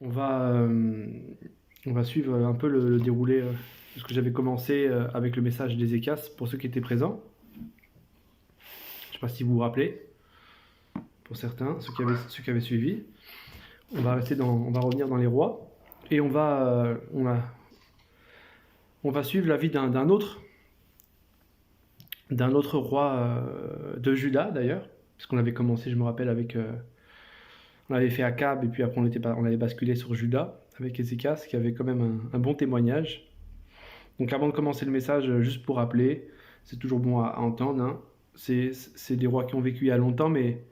On va, on va suivre un peu le déroulé de ce que j'avais commencé avec le message d'Ézéchias pour ceux qui étaient présents. Je ne sais pas si vous vous rappelez, pour certains, ceux qui avaient suivi. On va revenir dans les rois et on va suivre la vie d'un autre roi de Juda d'ailleurs, parce qu'on avait commencé, je me rappelle, avec on avait fait Akab et puis après on avait basculé sur Juda avec Ézéchias qui avait quand même un bon témoignage. Donc avant de commencer le message, juste pour rappeler, c'est toujours bon à entendre, hein, c'est des rois qui ont vécu il y a longtemps, mais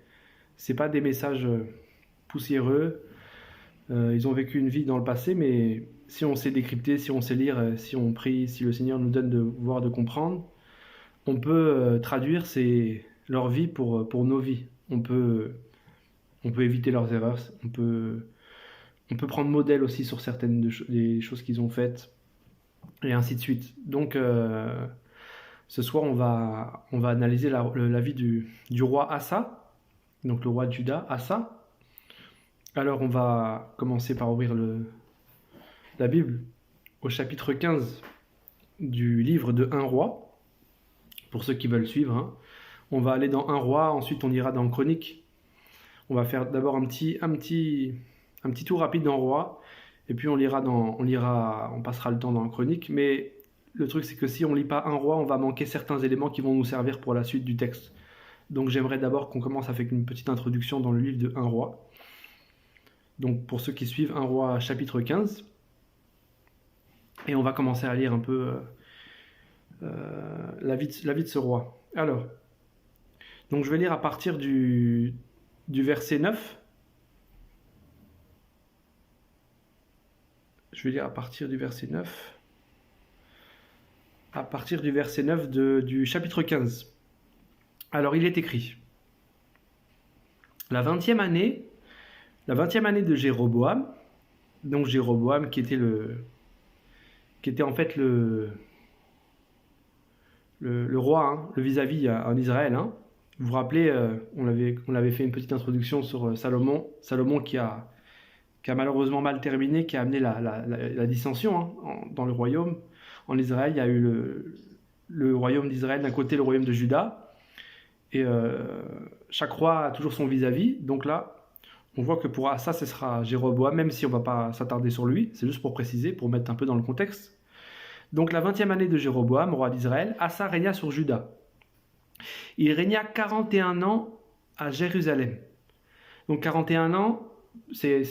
c'est pas des messages poussiéreux. Ils ont vécu une vie dans le passé, mais si on sait décrypter, si on sait lire, si on prie, si le Seigneur nous donne de voir, de comprendre, on peut traduire leur vie pour nos vies. On peut éviter leurs erreurs, on peut prendre modèle aussi sur certaines des choses qu'ils ont faites, et ainsi de suite. Donc, ce soir, on va analyser la vie du roi Asa, donc le roi de Juda, Asa. Alors, on va commencer par ouvrir la Bible au chapitre 15 du livre de 1 roi, pour ceux qui veulent suivre, hein. On va aller dans 1 roi, ensuite on ira dans Chronique. On va faire d'abord un petit tour rapide dans roi, et puis on passera le temps dans Chronique. Mais le truc, c'est que si on lit pas 1 roi, on va manquer certains éléments qui vont nous servir pour la suite du texte. Donc j'aimerais d'abord qu'on commence avec une petite introduction dans le livre de 1 roi. Donc pour ceux qui suivent 1 roi chapitre 15, et on va commencer à lire un peu la vie de ce roi. Alors, donc je vais lire à partir du verset 9. Je vais lire à partir du verset 9. À partir du verset 9 du chapitre 15. Alors il est écrit: la 20e année de Jéroboam, donc Jéroboam qui était en fait le roi, hein, le vis-à-vis en Israël, hein. Vous vous rappelez, on avait fait une petite introduction sur Salomon qui a malheureusement mal terminé, qui a amené la dissension, hein, dans le royaume. En Israël, il y a eu le royaume d'Israël, d'un côté le royaume de Juda, et chaque roi a toujours son vis-à-vis. Donc là, on voit que pour Asa, ce sera Jéroboam, même si on ne va pas s'attarder sur lui, c'est juste pour préciser, pour mettre un peu dans le contexte. Donc la 20e année de Jéroboam, roi d'Israël, Asa régna sur Juda. Il régna 41 ans à Jérusalem. Donc 41 ans, c'est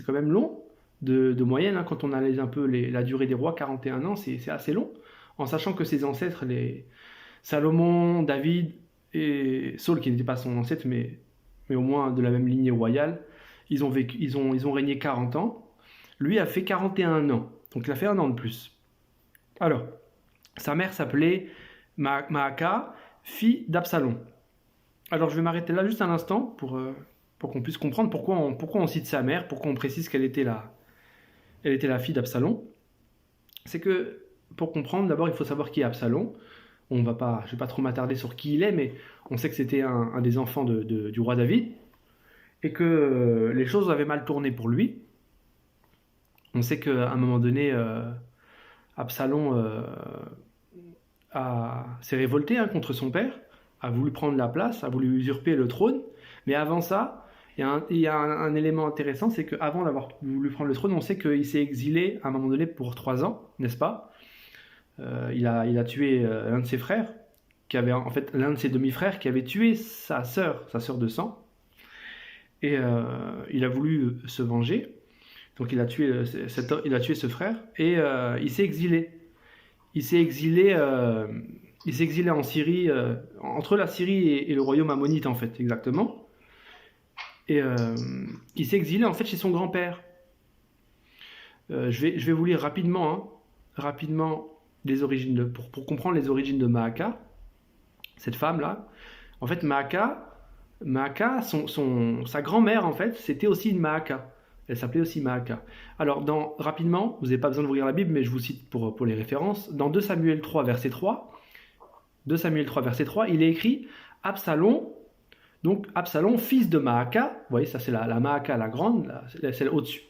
quand même long de moyenne, hein, quand on analyse un peu la durée des rois. 41 ans, c'est assez long, en sachant que ses ancêtres, les Salomon, David et Saul, qui n'était pas son ancêtre, mais au moins de la même lignée royale, ils ont régné 40 ans. Lui a fait 41 ans, donc il a fait 1 an de plus. Alors, sa mère s'appelait Maaka, fille d'Absalom. Alors je vais m'arrêter là juste un instant pour qu'on puisse comprendre pourquoi on cite sa mère, pourquoi on précise qu'elle était la fille d'Absalom. C'est que, pour comprendre, d'abord il faut savoir qui est Absalom. Je ne vais pas trop m'attarder sur qui il est, mais on sait que c'était un des enfants du roi David, et que les choses avaient mal tourné pour lui. On sait qu'à un moment donné, Absalom s'est révolté, hein, contre son père, a voulu prendre la place, a voulu usurper le trône. Mais avant ça, il y a un élément intéressant, c'est qu'avant d'avoir voulu prendre le trône, on sait qu'il s'est exilé à un moment donné pour 3 ans, n'est-ce pas? Il a tué l'un de ses frères, qui avait en fait l'un de ses demi-frères qui avait tué sa sœur de sang. Et il a voulu se venger. Donc il a tué ce frère et il s'est exilé. Il s'est exilé en Syrie, entre la Syrie et le royaume ammonite, en fait, exactement. Et il s'est exilé en fait chez son grand-père. Je vais vous lire rapidement les origines pour comprendre les origines de Maaka, cette femme-là. En fait, Maaka, sa grand-mère, en fait, c'était aussi une Maaka. Elle s'appelait aussi Maaka. Alors, rapidement, vous n'avez pas besoin d'ouvrir la Bible, mais je vous cite pour les références. Dans 2 Samuel 3, verset 3, il est écrit Absalom, fils de Maaka. Vous voyez, ça c'est la Maaka, la grande, celle au-dessus.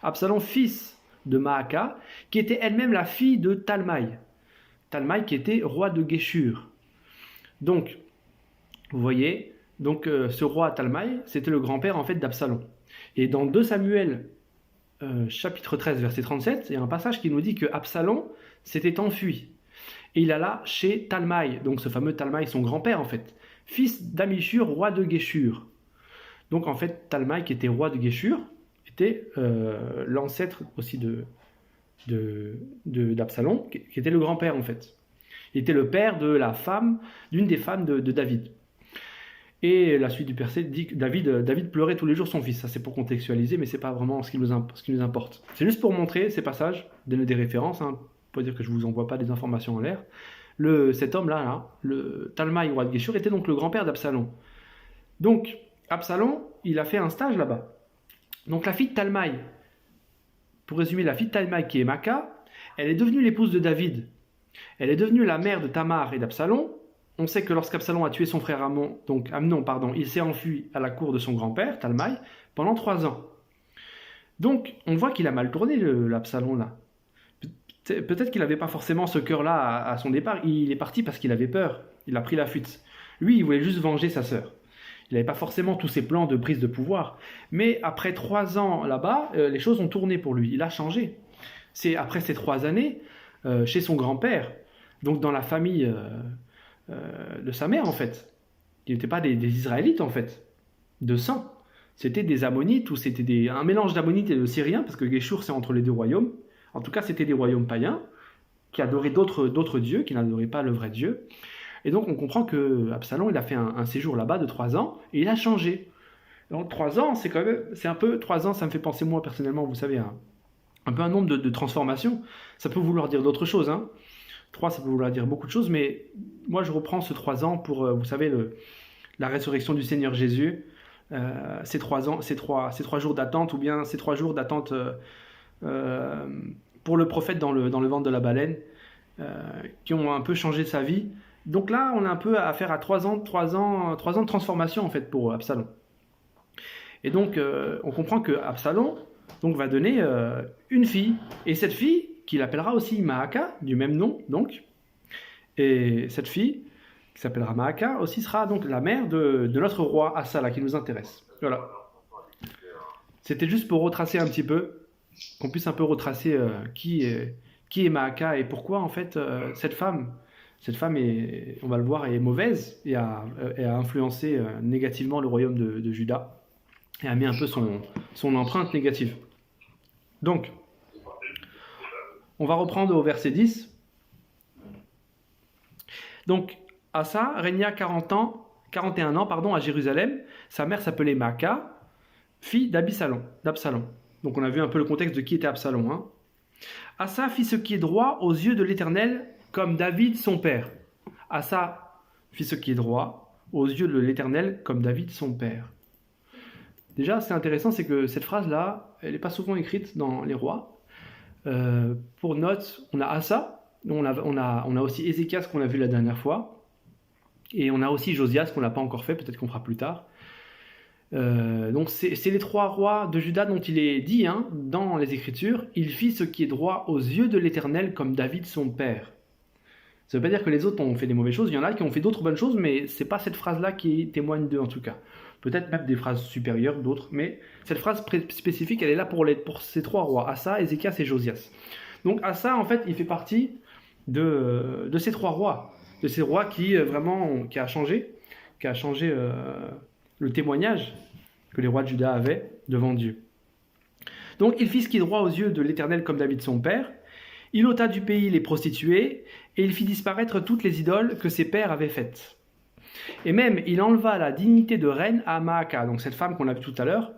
Absalom, fils de Maaka, qui était elle-même la fille de Talmaï. Talmaï qui était roi de Guéshur. Donc, vous voyez, donc ce roi Talmaï, c'était le grand-père en fait d'Absalom. Et dans 2 Samuel, chapitre 13, verset 37, il y a un passage qui nous dit que Absalom s'était enfui. Et il alla chez Talmaï, donc ce fameux Talmaï, son grand-père en fait, fils d'Amishur, roi de Guéshur. Donc en fait, Talmaï, qui était roi de Guéshur, était l'ancêtre aussi d'Absalom, qui était le grand-père en fait. Il était le père de la femme, d'une des femmes de David. Et la suite du verset dit que David pleurait tous les jours son fils. Ça c'est pour contextualiser, mais c'est pas vraiment ce qui nous importe. C'est juste pour montrer ces passages, donner des références, hein, pour dire que je vous envoie pas des informations en l'air. Cet homme-là, le Talmaï, roi de Guéshur, était donc le grand-père d'Absalom. Donc, Absalom, il a fait un stage là-bas. Donc la fille de Talmaï, pour résumer, la fille de Talmaï qui est Maaka, elle est devenue l'épouse de David. Elle est devenue la mère de Tamar et d'Absalom. On sait que lorsqu'Absalom a tué son frère Amnon, il s'est enfui à la cour de son grand-père, Talmaï, pendant 3 ans. Donc, on voit qu'il a mal tourné, l'Absalom, là. Peut-être qu'il n'avait pas forcément ce cœur-là à son départ. Il est parti parce qu'il avait peur. Il a pris la fuite. Lui, il voulait juste venger sa sœur. Il n'avait pas forcément tous ses plans de prise de pouvoir. Mais après 3 ans là-bas, les choses ont tourné pour lui. Il a changé. C'est après ces 3 années, chez son grand-père, donc dans la famille de sa mère en fait. Il n'était pas des Israélites en fait, de sang. C'était des Ammonites ou c'était un mélange d'Ammonites et de Syriens, parce que Guéshur c'est entre les 2 royaumes. En tout cas, c'était des royaumes païens qui adoraient d'autres dieux, qui n'adoraient pas le vrai Dieu. Et donc, on comprend que Absalom, il a fait un séjour là-bas de 3 ans et il a changé. Donc, 3 ans, c'est 3 ans, ça me fait penser, moi, personnellement, vous savez, un peu un nombre de transformations. Ça peut vouloir dire d'autres choses, hein. 3, ça peut vouloir dire beaucoup de choses, mais moi, je reprends ce 3 ans pour, vous savez, la résurrection du Seigneur Jésus. Ces 3 ans, ces 3 jours d'attente, ou bien ces 3 jours d'attente pour le prophète dans le ventre de la baleine, qui ont un peu changé sa vie. Donc là, on a un peu affaire à 3 ans de transformation en fait pour Absalom. Et donc, on comprend que Absalom donc, va donner une fille, et cette fille, qu'il appellera aussi Maaka, du même nom, donc, et cette fille, qui s'appellera Maaka, aussi sera donc la mère de notre roi Asa, là, qui nous intéresse. Voilà. C'était juste pour retracer un petit peu, qu'on puisse un peu retracer qui est Maaka et pourquoi en fait cette femme est, on va le voir, est mauvaise et a influencé négativement le royaume de Juda et a mis un peu son empreinte négative. Donc, on va reprendre au verset 10. Donc, Asa régna 41 ans à Jérusalem. Sa mère s'appelait Maaka, fille d'Absalom. Donc on a vu un peu le contexte de qui était Absalom. Hein. Asa fit ce qui est droit aux yeux de l'Éternel, comme David son père. Asa fit ce qui est droit aux yeux de l'Éternel, comme David son père. Déjà, c'est intéressant, c'est que cette phrase-là, elle n'est pas souvent écrite dans les rois. Pour note, on a Asa, on a aussi Ézéchias qu'on a vu la dernière fois, et on a aussi Josias qu'on n'a pas encore fait, peut-être qu'on fera plus tard. Donc c'est les 3 rois de Juda dont il est dit dans les Écritures. Il fit ce qui est droit aux yeux de l'Éternel comme David son père. Ça ne veut pas dire que les autres ont fait des mauvaises choses. Il y en a qui ont fait d'autres bonnes choses, mais c'est pas cette phrase-là qui témoigne d'eux en tout cas. Peut-être même des phrases supérieures, d'autres, mais cette phrase spécifique, elle est là pour ces 3 rois, Asa, Ézéchias et Josias. Donc Asa, en fait, il fait partie de ces 3 rois, de ces rois qui a changé le témoignage que les rois de Juda avaient devant Dieu. Donc il fit ce qui est droit aux yeux de l'Éternel comme David son père. Il ôta du pays les prostituées et il fit disparaître toutes les idoles que ses pères avaient faites. Et même il enleva la dignité de reine à Maaka, donc cette femme qu'on a vue tout à l'heure.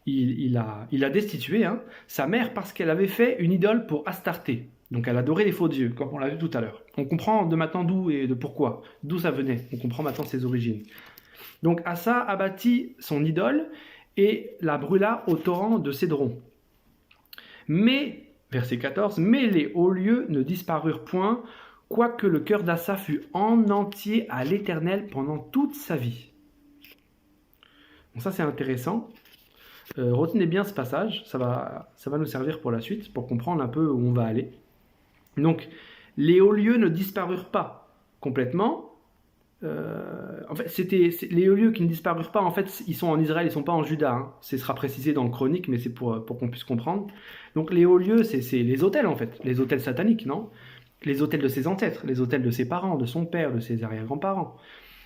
Il a destitué sa mère parce qu'elle avait fait une idole pour Astarté. Donc elle adorait les faux dieux, comme on l'a vu tout à l'heure. On comprend de maintenant d'où et de pourquoi, d'où ça venait. On comprend maintenant ses origines. Donc Asa abattit son idole et la brûla au torrent de Cédron. Mais, verset 14, mais les hauts lieux ne disparurent point, quoique le cœur d'Asa fût en entier à l'Éternel pendant toute sa vie. Donc ça c'est intéressant. Retenez bien ce passage, ça va nous servir pour la suite, pour comprendre un peu où on va aller. Donc, les hauts lieux ne disparurent pas complètement. En fait, les hauts lieux qui ne disparurent pas, en fait, ils sont en Israël, ils ne sont pas en Juda. Hein. Ce sera précisé dans le Chronique, mais c'est pour qu'on puisse comprendre. Donc, les hauts lieux, c'est les autels, en fait, les autels sataniques, non? Les autels de ses ancêtres, les autels de ses parents, de son père, de ses arrière-grands-parents.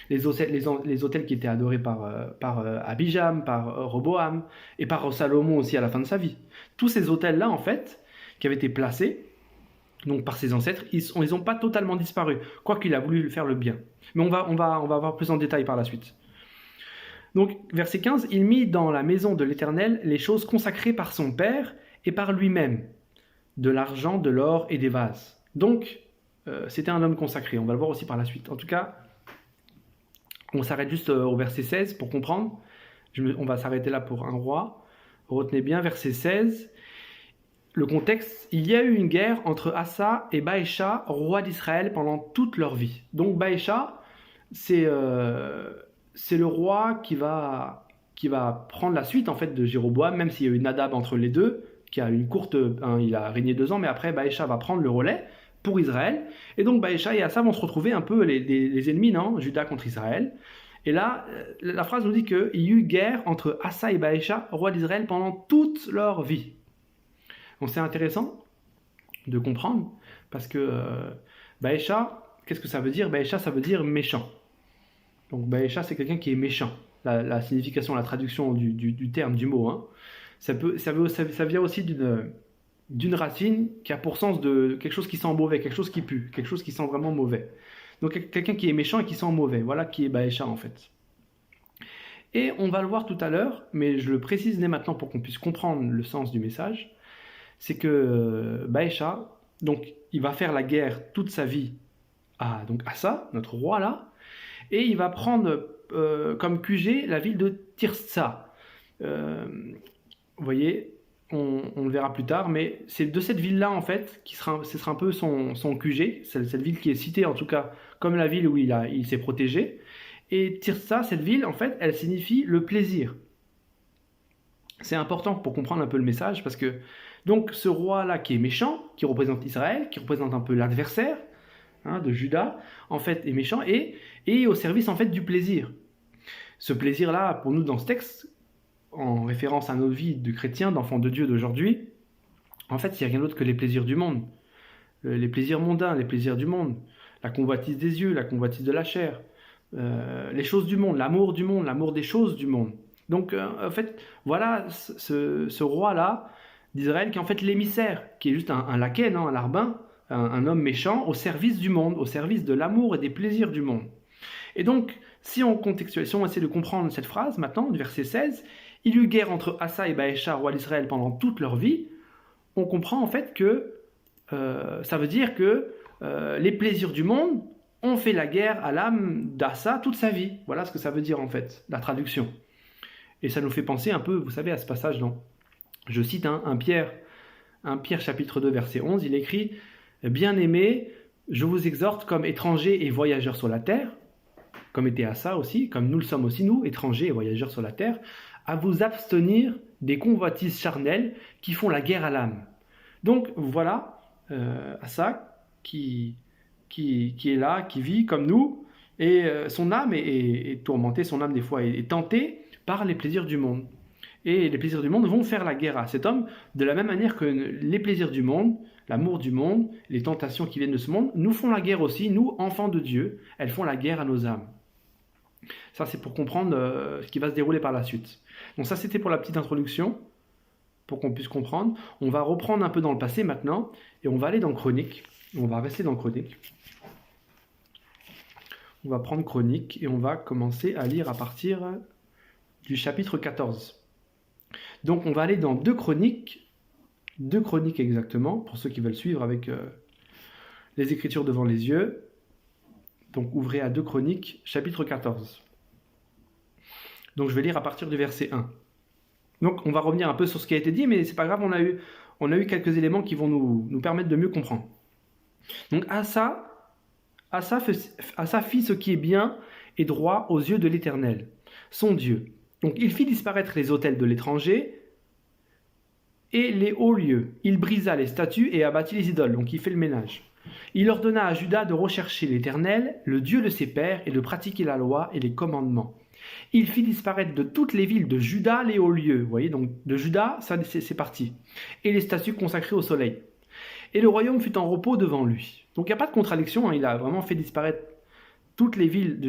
Les autels qui étaient adorés par Abijam, par Roboam, et par Salomon aussi à la fin de sa vie. Tous ces autels-là, en fait, qui avaient été placés, donc par ses ancêtres, ils n'ont pas totalement disparu, quoiqu'il a voulu faire le bien. Mais on va voir plus en détail par la suite. Donc, verset 15, « Il mit dans la maison de l'Éternel les choses consacrées par son père et par lui-même, de l'argent, de l'or et des vases. » Donc, c'était un homme consacré, on va le voir aussi par la suite. En tout cas, on s'arrête juste au verset 16 pour comprendre. On va s'arrêter là pour un roi. Retenez bien, verset 16. Le contexte, il y a eu une guerre entre Asa et Baécha, roi d'Israël, pendant toute leur vie. Donc Baécha, c'est le roi qui va prendre la suite en fait de Jéroboam, même s'il y a eu Nadab entre les deux, qui a une courte, il a régné 2 ans, mais après Baécha va prendre le relais pour Israël. Et donc Baécha et Asa vont se retrouver un peu les ennemis, non? Juda contre Israël. Et là, la phrase nous dit qu'il y a eu guerre entre Asa et Baécha, roi d'Israël, pendant toute leur vie. Donc c'est intéressant de comprendre, parce que Baécha, qu'est-ce que ça veut dire? Baécha, ça veut dire méchant. Donc Baécha, c'est quelqu'un qui est méchant. La signification, la traduction du terme, du mot. Hein. Ça vient aussi d'une racine qui a pour sens de quelque chose qui sent mauvais, quelque chose qui pue, quelque chose qui sent vraiment mauvais. Donc quelqu'un qui est méchant et qui sent mauvais, voilà qui est Baécha en fait. Et on va le voir tout à l'heure, mais je le précise dès maintenant pour qu'on puisse comprendre le sens du message, c'est que Baécha, donc il va faire la guerre toute sa vie à Asa, notre roi là, et il va prendre comme QG la ville de Tirzah. Vous voyez, on le verra plus tard, mais c'est de cette ville-là, en fait, ce sera un peu son QG, cette ville qui est citée, en tout cas, comme la ville où il s'est protégé. Et Tirzah, cette ville, en fait, elle signifie le plaisir. C'est important pour comprendre un peu le message, parce que, donc, ce roi-là qui est méchant, qui représente Israël, qui représente un peu l'adversaire, de Juda, en fait, est méchant, et au service, en fait, du plaisir. Ce plaisir-là, pour nous, dans ce texte, en référence à nos vies de chrétiens, d'enfants de Dieu d'aujourd'hui, en fait, il n'y a rien d'autre que les plaisirs du monde. Les plaisirs mondains, les plaisirs du monde. La convoitise des yeux, la convoitise de la chair. Les choses du monde, l'amour des choses du monde. Donc, en fait, voilà ce roi-là d'Israël qui est en fait l'émissaire, qui est juste un laquais, un larbin, un homme méchant au service du monde, au service de l'amour et des plaisirs du monde. Et donc, si on essaie de comprendre cette phrase maintenant, du verset 16, il y eut guerre entre Asa et Baécha, roi d'Israël, pendant toute leur vie, on comprend en fait que ça veut dire que les plaisirs du monde ont fait la guerre à l'âme d'Asa toute sa vie. Voilà ce que ça veut dire en fait, la traduction. Et ça nous fait penser un peu, vous savez, à ce passage dans, je cite un Pierre chapitre 2 verset 11, il écrit « Bien-aimés, je vous exhorte comme étrangers et voyageurs sur la terre, comme était Asa aussi, comme nous le sommes aussi nous, étrangers et voyageurs sur la terre, à vous abstenir des convoitises charnelles qui font la guerre à l'âme. » Donc voilà, Asa qui est là, qui vit comme nous, et son âme est tourmentée, son âme des fois est tentée par les plaisirs du monde. Et les plaisirs du monde vont faire la guerre à cet homme, de la même manière que les plaisirs du monde, l'amour du monde, les tentations qui viennent de ce monde, nous font la guerre aussi, nous, enfants de Dieu, elles font la guerre à nos âmes. Ça, c'est pour comprendre ce qui va se dérouler par la suite. Donc ça, c'était pour la petite introduction, pour qu'on puisse comprendre. On va reprendre un peu dans le passé maintenant, et on va aller dans Chronique. On va rester dans Chronique. On va prendre Chronique, et on va commencer à lire à partir du chapitre 14. Donc on va aller dans 2 Chroniques exactement, pour ceux qui veulent suivre avec les Écritures devant les yeux. Donc ouvrez à 2 Chroniques, chapitre 14. Donc je vais lire à partir du verset 1. Donc on va revenir un peu sur ce qui a été dit, mais c'est pas grave, on a eu quelques éléments qui vont nous permettre de mieux comprendre. Donc Asa fit ce qui est bien et droit aux yeux de l'Éternel, son Dieu. Donc il fit disparaître les autels de l'étranger et les hauts lieux. Il brisa les statues et abattit les idoles. Donc il fait le ménage. Il ordonna à Juda de rechercher l'Éternel, le Dieu de ses pères, et de pratiquer la loi et les commandements. Il fit disparaître de toutes les villes de Juda les hauts lieux. Vous voyez, donc de Juda, ça c'est parti. Et les statues consacrées au soleil. Et le royaume fut en repos devant lui. Donc il n'y a pas de contradiction, hein, il a vraiment fait disparaître toutes les villes de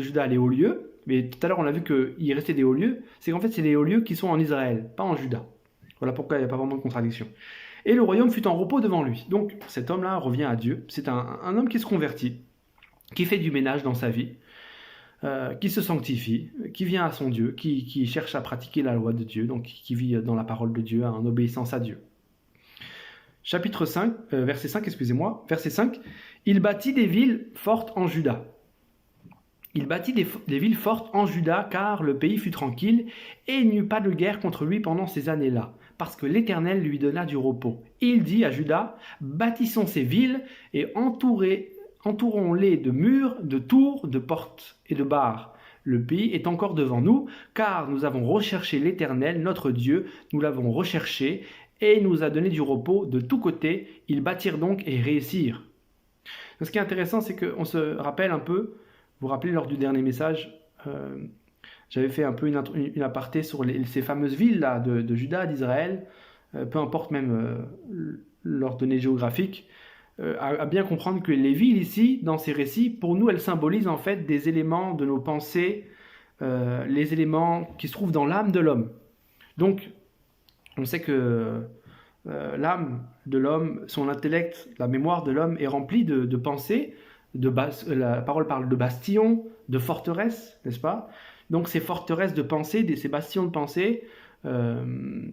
Juda les hauts lieux. Mais tout à l'heure on a vu qu'il restait des hauts lieux. C'est qu'en fait c'est les hauts lieux qui sont en Israël, pas en Juda. Voilà pourquoi il n'y a pas vraiment de contradiction. Et le royaume fut en repos devant lui. Donc cet homme-là revient à Dieu. C'est un homme qui se convertit, qui fait du ménage dans sa vie, qui se sanctifie, qui vient à son Dieu, qui cherche à pratiquer la loi de Dieu, donc qui vit dans la parole de Dieu, en obéissance à Dieu. Chapitre 5, verset 5, excusez-moi, verset 5, il bâtit des villes fortes en Juda. Il bâtit des villes fortes en Juda, car le pays fut tranquille, et il n'y eut pas de guerre contre lui pendant ces années-là, parce que l'Éternel lui donna du repos. Et il dit à Juda, bâtissons ces villes, et entourons-les de murs, de tours, de portes et de barres. Le pays est encore devant nous, car nous avons recherché l'Éternel, notre Dieu, nous l'avons recherché, et il nous a donné du repos de tous côtés. Ils bâtirent donc et réussirent. Ce qui est intéressant, c'est qu'on se rappelle un peu, vous vous rappelez lors du dernier message, j'avais fait un peu une aparté sur ces fameuses villes-là de Juda, d'Israël, peu importe même leur donnée géographique, à bien comprendre que les villes ici, dans ces récits, pour nous, elles symbolisent en fait des éléments de nos pensées, les éléments qui se trouvent dans l'âme de l'homme. Donc, on sait que l'âme de l'homme, son intellect, la mémoire de l'homme est remplie de pensées. La parole parle de bastions, de forteresses, n'est-ce pas? Donc ces forteresses de pensée, ces bastions de pensée,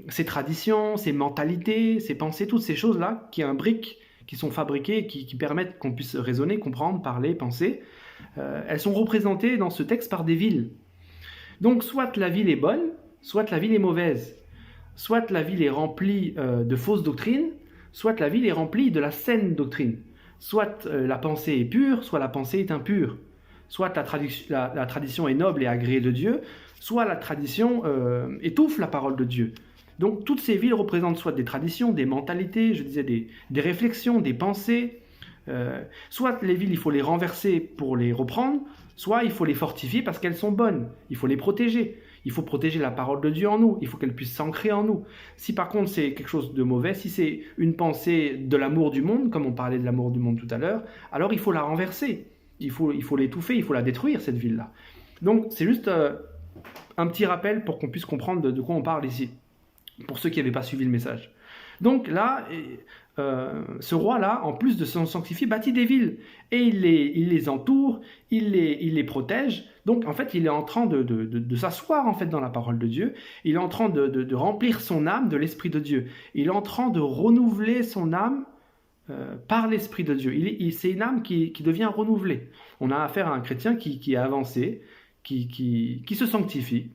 ces traditions, ces mentalités, ces pensées, toutes ces choses-là qui imbriquent, qui sont fabriquées, qui permettent qu'on puisse raisonner, comprendre, parler, penser, elles sont représentées dans ce texte par des villes. Donc soit la ville est bonne, soit la ville est mauvaise. Soit la ville est remplie de fausses doctrines, soit la ville est remplie de la saine doctrine. Soit la pensée est pure, soit la pensée est impure. Soit la tradition est noble et agréée de Dieu, soit la tradition étouffe la parole de Dieu. Donc toutes ces villes représentent soit des traditions, des mentalités, je disais des réflexions, des pensées. Soit les villes, il faut les renverser pour les reprendre, soit il faut les fortifier parce qu'elles sont bonnes, il faut les protéger. Il faut protéger la parole de Dieu en nous, il faut qu'elle puisse s'ancrer en nous. Si par contre c'est quelque chose de mauvais, si c'est une pensée de l'amour du monde, comme on parlait de l'amour du monde tout à l'heure, alors il faut la renverser, il faut l'étouffer, il faut la détruire cette ville-là. Donc c'est juste un petit rappel pour qu'on puisse comprendre de quoi on parle ici, pour ceux qui n'avaient pas suivi le message. Donc là, ce roi-là, en plus de se sanctifier, bâtit des villes. Et il les entoure, il les protège. Donc en fait, il est en train de s'asseoir en fait, dans la parole de Dieu. Il est en train de remplir son âme de l'Esprit de Dieu. Il est en train de renouveler son âme par l'Esprit de Dieu. C'est une âme qui devient renouvelée. On a affaire à un chrétien qui a avancé, qui se sanctifie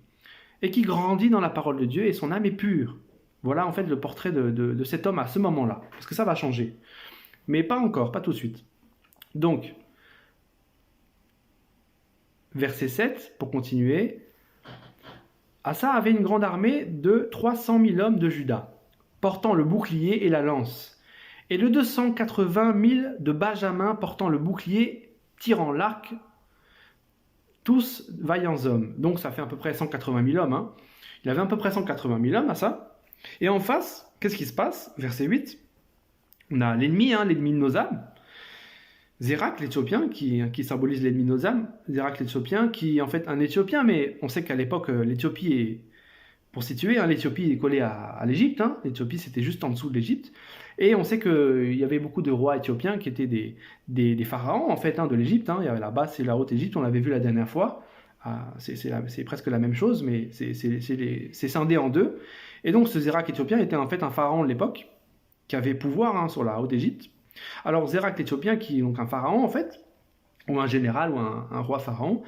et qui grandit dans la parole de Dieu et son âme est pure. Voilà en fait le portrait de cet homme à ce moment-là. Parce que ça va changer. Mais pas encore, pas tout de suite. Donc, verset 7, pour continuer. Asa avait une grande armée de 300 000 hommes de Juda, portant le bouclier et la lance. Et de 280 000 de Benjamin portant le bouclier, tirant l'arc, tous vaillants hommes. Donc ça fait à peu près 180 000 hommes. Hein. Il avait à peu près 180 000 hommes à ça. Et en face, qu'est-ce qui se passe? Verset 8, on a l'ennemi, l'ennemi de nos âmes, Zérak l'Éthiopien, qui symbolise l'ennemi de nos âmes, Zérak l'Éthiopien, qui est en fait un Éthiopien, mais on sait qu'à l'époque, l'Éthiopie est, pour situer, l'Éthiopie est collée à l'Égypte, l'Éthiopie c'était juste en dessous de l'Égypte, et on sait qu'il y avait beaucoup de rois éthiopiens qui étaient des pharaons en fait de l'Égypte, il y avait la basse et la haute Égypte, on l'avait vu la dernière fois, c'est presque la même chose, mais c'est scindé en deux. Et donc ce Zérak éthiopien était en fait un pharaon de l'époque, qui avait pouvoir sur la Haute-Égypte. Alors Zérak l'Éthiopien, qui est donc un pharaon en fait, ou un général, ou un roi pharaon,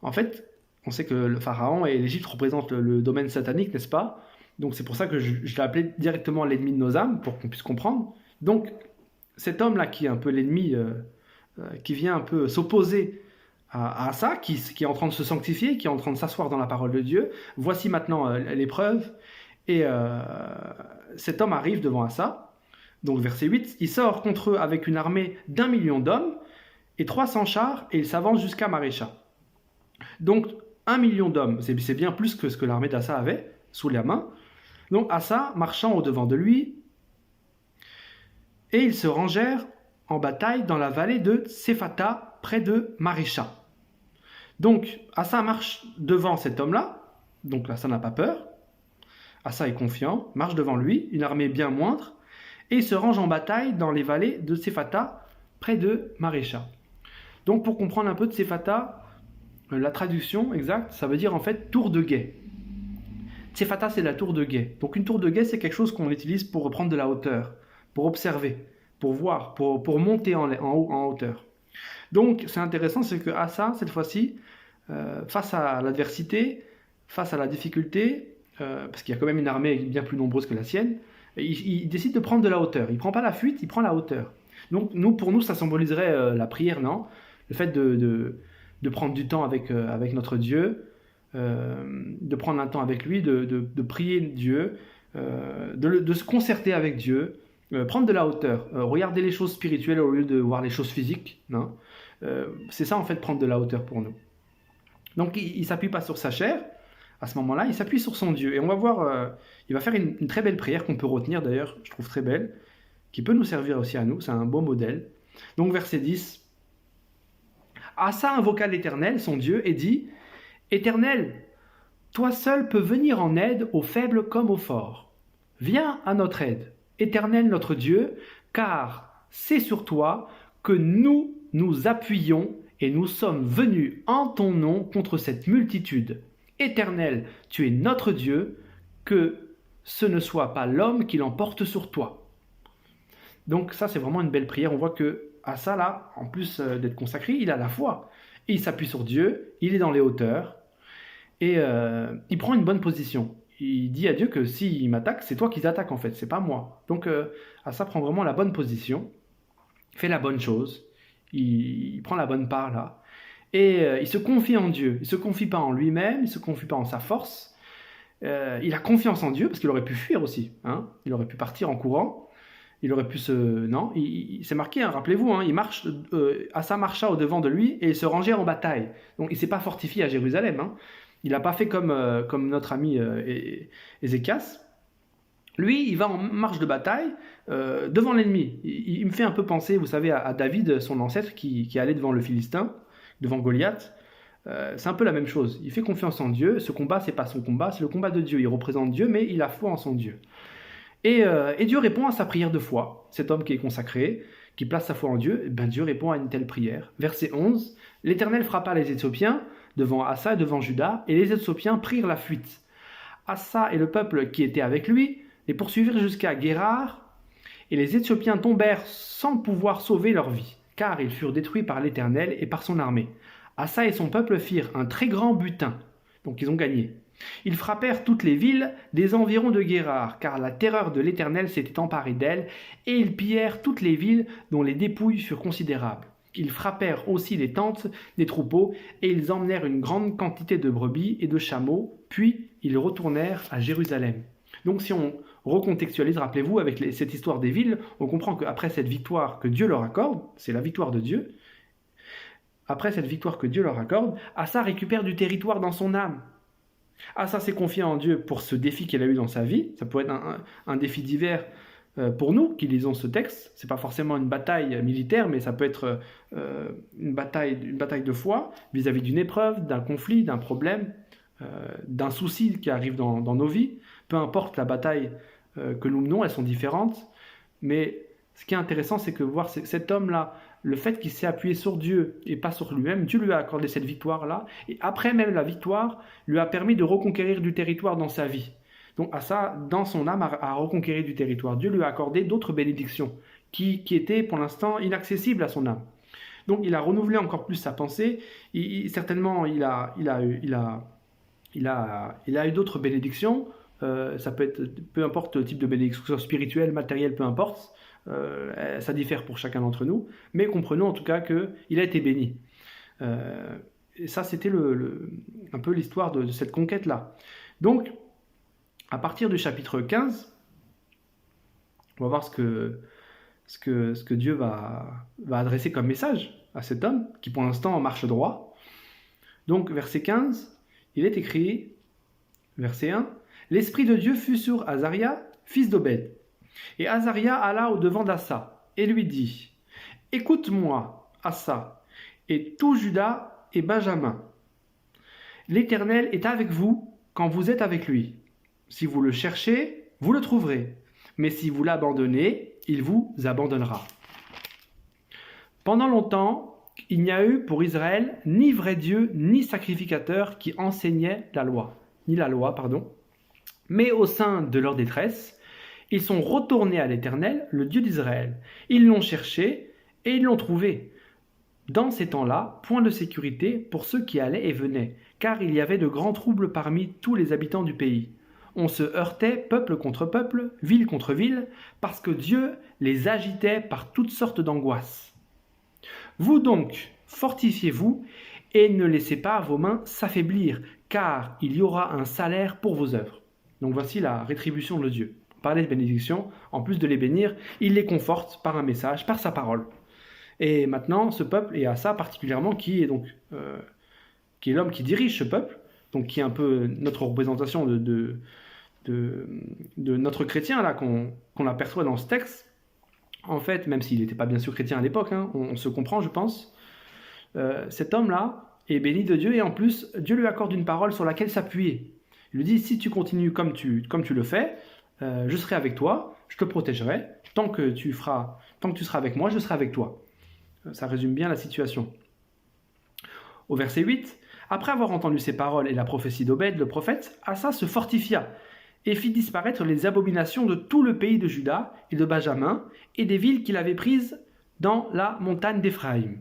en fait, on sait que le pharaon et l'Égypte représentent le domaine satanique, n'est-ce pas? Donc c'est pour ça que je l'ai appelé directement l'ennemi de nos âmes, pour qu'on puisse comprendre. Donc cet homme-là, qui est un peu l'ennemi, qui vient un peu s'opposer à Asa, qui est en train de se sanctifier, qui est en train de s'asseoir dans la parole de Dieu. Voici maintenant l'épreuve. Et cet homme arrive devant Asa. Donc verset 8, il sort contre eux avec une armée d'1 million d'hommes et 300 chars, et il s'avance jusqu'à Marécha. Donc 1 million d'hommes, c'est bien plus que ce que l'armée d'Asa avait sous la main. Donc Asa marchant au-devant de lui, et ils se rangèrent en bataille dans la vallée de Séphata, près de Marécha. Donc Asa marche devant cet homme-là, donc Asa n'a pas peur, Asa est confiant, marche devant lui, une armée bien moindre, et il se range en bataille dans les vallées de Séphata, près de Marécha. Donc pour comprendre un peu de Séphata, la traduction exacte, ça veut dire en fait tour de guet. Séphata, c'est la tour de guet. Donc une tour de guet, c'est quelque chose qu'on utilise pour prendre de la hauteur, pour observer, pour voir, pour monter en haut, en hauteur. Donc c'est intéressant, c'est que Asa, cette fois-ci, face à l'adversité, face à la difficulté, parce qu'il y a quand même une armée bien plus nombreuse que la sienne, il décide de prendre de la hauteur. Il ne prend pas la fuite, il prend la hauteur. Donc pour nous, ça symboliserait la prière, non? Le fait de prendre du temps avec notre Dieu, de prendre un temps avec lui, de prier Dieu, de se concerter avec Dieu, prendre de la hauteur, regarder les choses spirituelles au lieu de voir les choses physiques. Non, c'est ça en fait, prendre de la hauteur pour nous. Donc il ne s'appuie pas sur sa chair, à ce moment-là, il s'appuie sur son Dieu. Et on va voir, il va faire une très belle prière qu'on peut retenir d'ailleurs, je trouve très belle, qui peut nous servir aussi à nous, c'est un beau modèle. Donc verset 10, Asa invoqua l'Éternel, son Dieu, et dit, « Éternel, toi seul peux venir en aide aux faibles comme aux forts. Viens à notre aide, Éternel notre Dieu, car c'est sur toi que nous nous appuyons et nous sommes venus en ton nom contre cette multitude. Éternel, tu es notre Dieu, que ce ne soit pas l'homme qui l'emporte sur toi. » Donc ça, c'est vraiment une belle prière. On voit que Asa, là, en plus d'être consacré, il a la foi. Et il s'appuie sur Dieu, il est dans les hauteurs, et il prend une bonne position. Il dit à Dieu que s'il m'attaque, c'est toi qui t'attaques en fait, c'est pas moi. Donc Asa prend vraiment la bonne position, fait la bonne chose, il prend la bonne part là, et il se confie en Dieu. Il ne se confie pas en lui-même, il ne se confie pas en sa force. Il a confiance en Dieu, parce qu'il aurait pu fuir aussi. Hein, il aurait pu partir en courant. Il aurait pu se... Non, c'est marqué, hein, rappelez-vous, hein, Asa marcha au-devant de lui et il se rangeait en bataille. Donc il ne s'est pas fortifié à Jérusalem. Hein. Il n'a pas fait comme notre ami Ézéchias. Lui, il va en marche de bataille devant l'ennemi. Il me fait un peu penser, vous savez, à David, son ancêtre, qui allait devant le Philistin, devant Goliath. C'est un peu la même chose. Il fait confiance en Dieu. Ce combat, ce n'est pas son combat, c'est le combat de Dieu. Il représente Dieu, mais il a foi en son Dieu. Et Dieu répond à sa prière de foi. Cet homme qui est consacré, qui place sa foi en Dieu, ben Dieu répond à une telle prière. Verset 11, « L'Éternel frappa les Éthiopiens devant Asa et devant Juda, et les Éthiopiens prirent la fuite. Asa et le peuple qui était avec lui les poursuivirent jusqu'à Guérar, et les Éthiopiens tombèrent sans pouvoir sauver leur vie, car ils furent détruits par l'Éternel et par son armée. Asa et son peuple firent un très grand butin. » Donc ils ont gagné. Ils frappèrent toutes les villes des environs de Guérar, car la terreur de l'Éternel s'était emparée d'elles, et ils pillèrent toutes les villes dont les dépouilles furent considérables. Ils frappèrent aussi les tentes des troupeaux, et ils emmenèrent une grande quantité de brebis et de chameaux, puis ils retournèrent à Jérusalem. Donc si on recontextualise, rappelez-vous, avec cette histoire des villes, on comprend qu'après cette victoire que Dieu leur accorde, c'est la victoire de Dieu, après cette victoire que Dieu leur accorde, Asa récupère du territoire dans son âme. Asa s'est confié en Dieu pour ce défi qu'il a eu dans sa vie. Ça peut être un défi divers pour nous qui lisons ce texte. Ce n'est pas forcément une bataille militaire, mais ça peut être une bataille de foi vis-à-vis d'une épreuve, d'un conflit, d'un problème, d'un souci qui arrive dans nos vies. Peu importe la bataille que nous menons, elles sont différentes. Mais ce qui est intéressant, c'est que voir cet homme-là, le fait qu'il s'est appuyé sur Dieu et pas sur lui-même, Dieu lui a accordé cette victoire-là, et après même la victoire, lui a permis de reconquérir du territoire dans sa vie. Donc Asa, dans son âme, a reconquéri du territoire. Dieu lui a accordé d'autres bénédictions qui étaient pour l'instant inaccessibles à son âme. Donc il a renouvelé encore plus sa pensée. Certainement, il a eu d'autres bénédictions. Ça peut être, peu importe le type de bénédiction, spirituelle, matérielle, peu importe. Ça diffère pour chacun d'entre nous, mais comprenons en tout cas qu'il a été béni. Et ça, c'était un peu l'histoire de cette conquête-là. Donc, à partir du chapitre 15, on va voir ce que Dieu va adresser comme message à cet homme, qui pour l'instant marche droit. Donc, verset 15, il est écrit, verset 1, « L'Esprit de Dieu fut sur Azaria, fils d'Obed. Et Azaria alla au-devant d'Assa, et lui dit, « Écoute-moi, Assa, et tout Juda et Benjamin. L'Éternel est avec vous quand vous êtes avec lui. Si vous le cherchez, vous le trouverez. Mais si vous l'abandonnez, il vous abandonnera. » Pendant longtemps, il n'y a eu pour Israël ni vrai Dieu, ni sacrificateur qui enseignait la loi, pardon. Mais au sein de leur détresse, ils sont retournés à l'Éternel, le Dieu d'Israël. Ils l'ont cherché et ils l'ont trouvé. Dans ces temps-là, point de sécurité pour ceux qui allaient et venaient, car il y avait de grands troubles parmi tous les habitants du pays. On se heurtait peuple contre peuple, ville contre ville, parce que Dieu les agitait par toutes sortes d'angoisses. Vous donc, fortifiez-vous et ne laissez pas vos mains s'affaiblir, car il y aura un salaire pour vos œuvres. Donc voici la rétribution de Dieu. On parlait de bénédiction, en plus de les bénir, il les conforte par un message, par sa parole. Et maintenant, ce peuple, et Assa particulièrement, qui est l'homme qui dirige ce peuple, donc qui est un peu notre représentation de notre chrétien là qu'on aperçoit dans ce texte. En fait, même s'il n'était pas bien sûr chrétien à l'époque, hein, on se comprend, je pense. Cet homme-là est béni de Dieu et en plus, Dieu lui accorde une parole sur laquelle s'appuyer. Il lui dit, si tu continues comme tu le fais, je serai avec toi, je te protégerai. Tant que tu seras avec moi, je serai avec toi. Ça résume bien la situation. Au verset 8, après avoir entendu ces paroles et la prophétie d'Obed, le prophète, Assa se fortifia et fit disparaître les abominations de tout le pays de Juda et de Benjamin et des villes qu'il avait prises dans la montagne d'Éphraïm.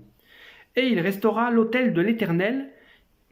Et il restaura l'autel de l'Éternel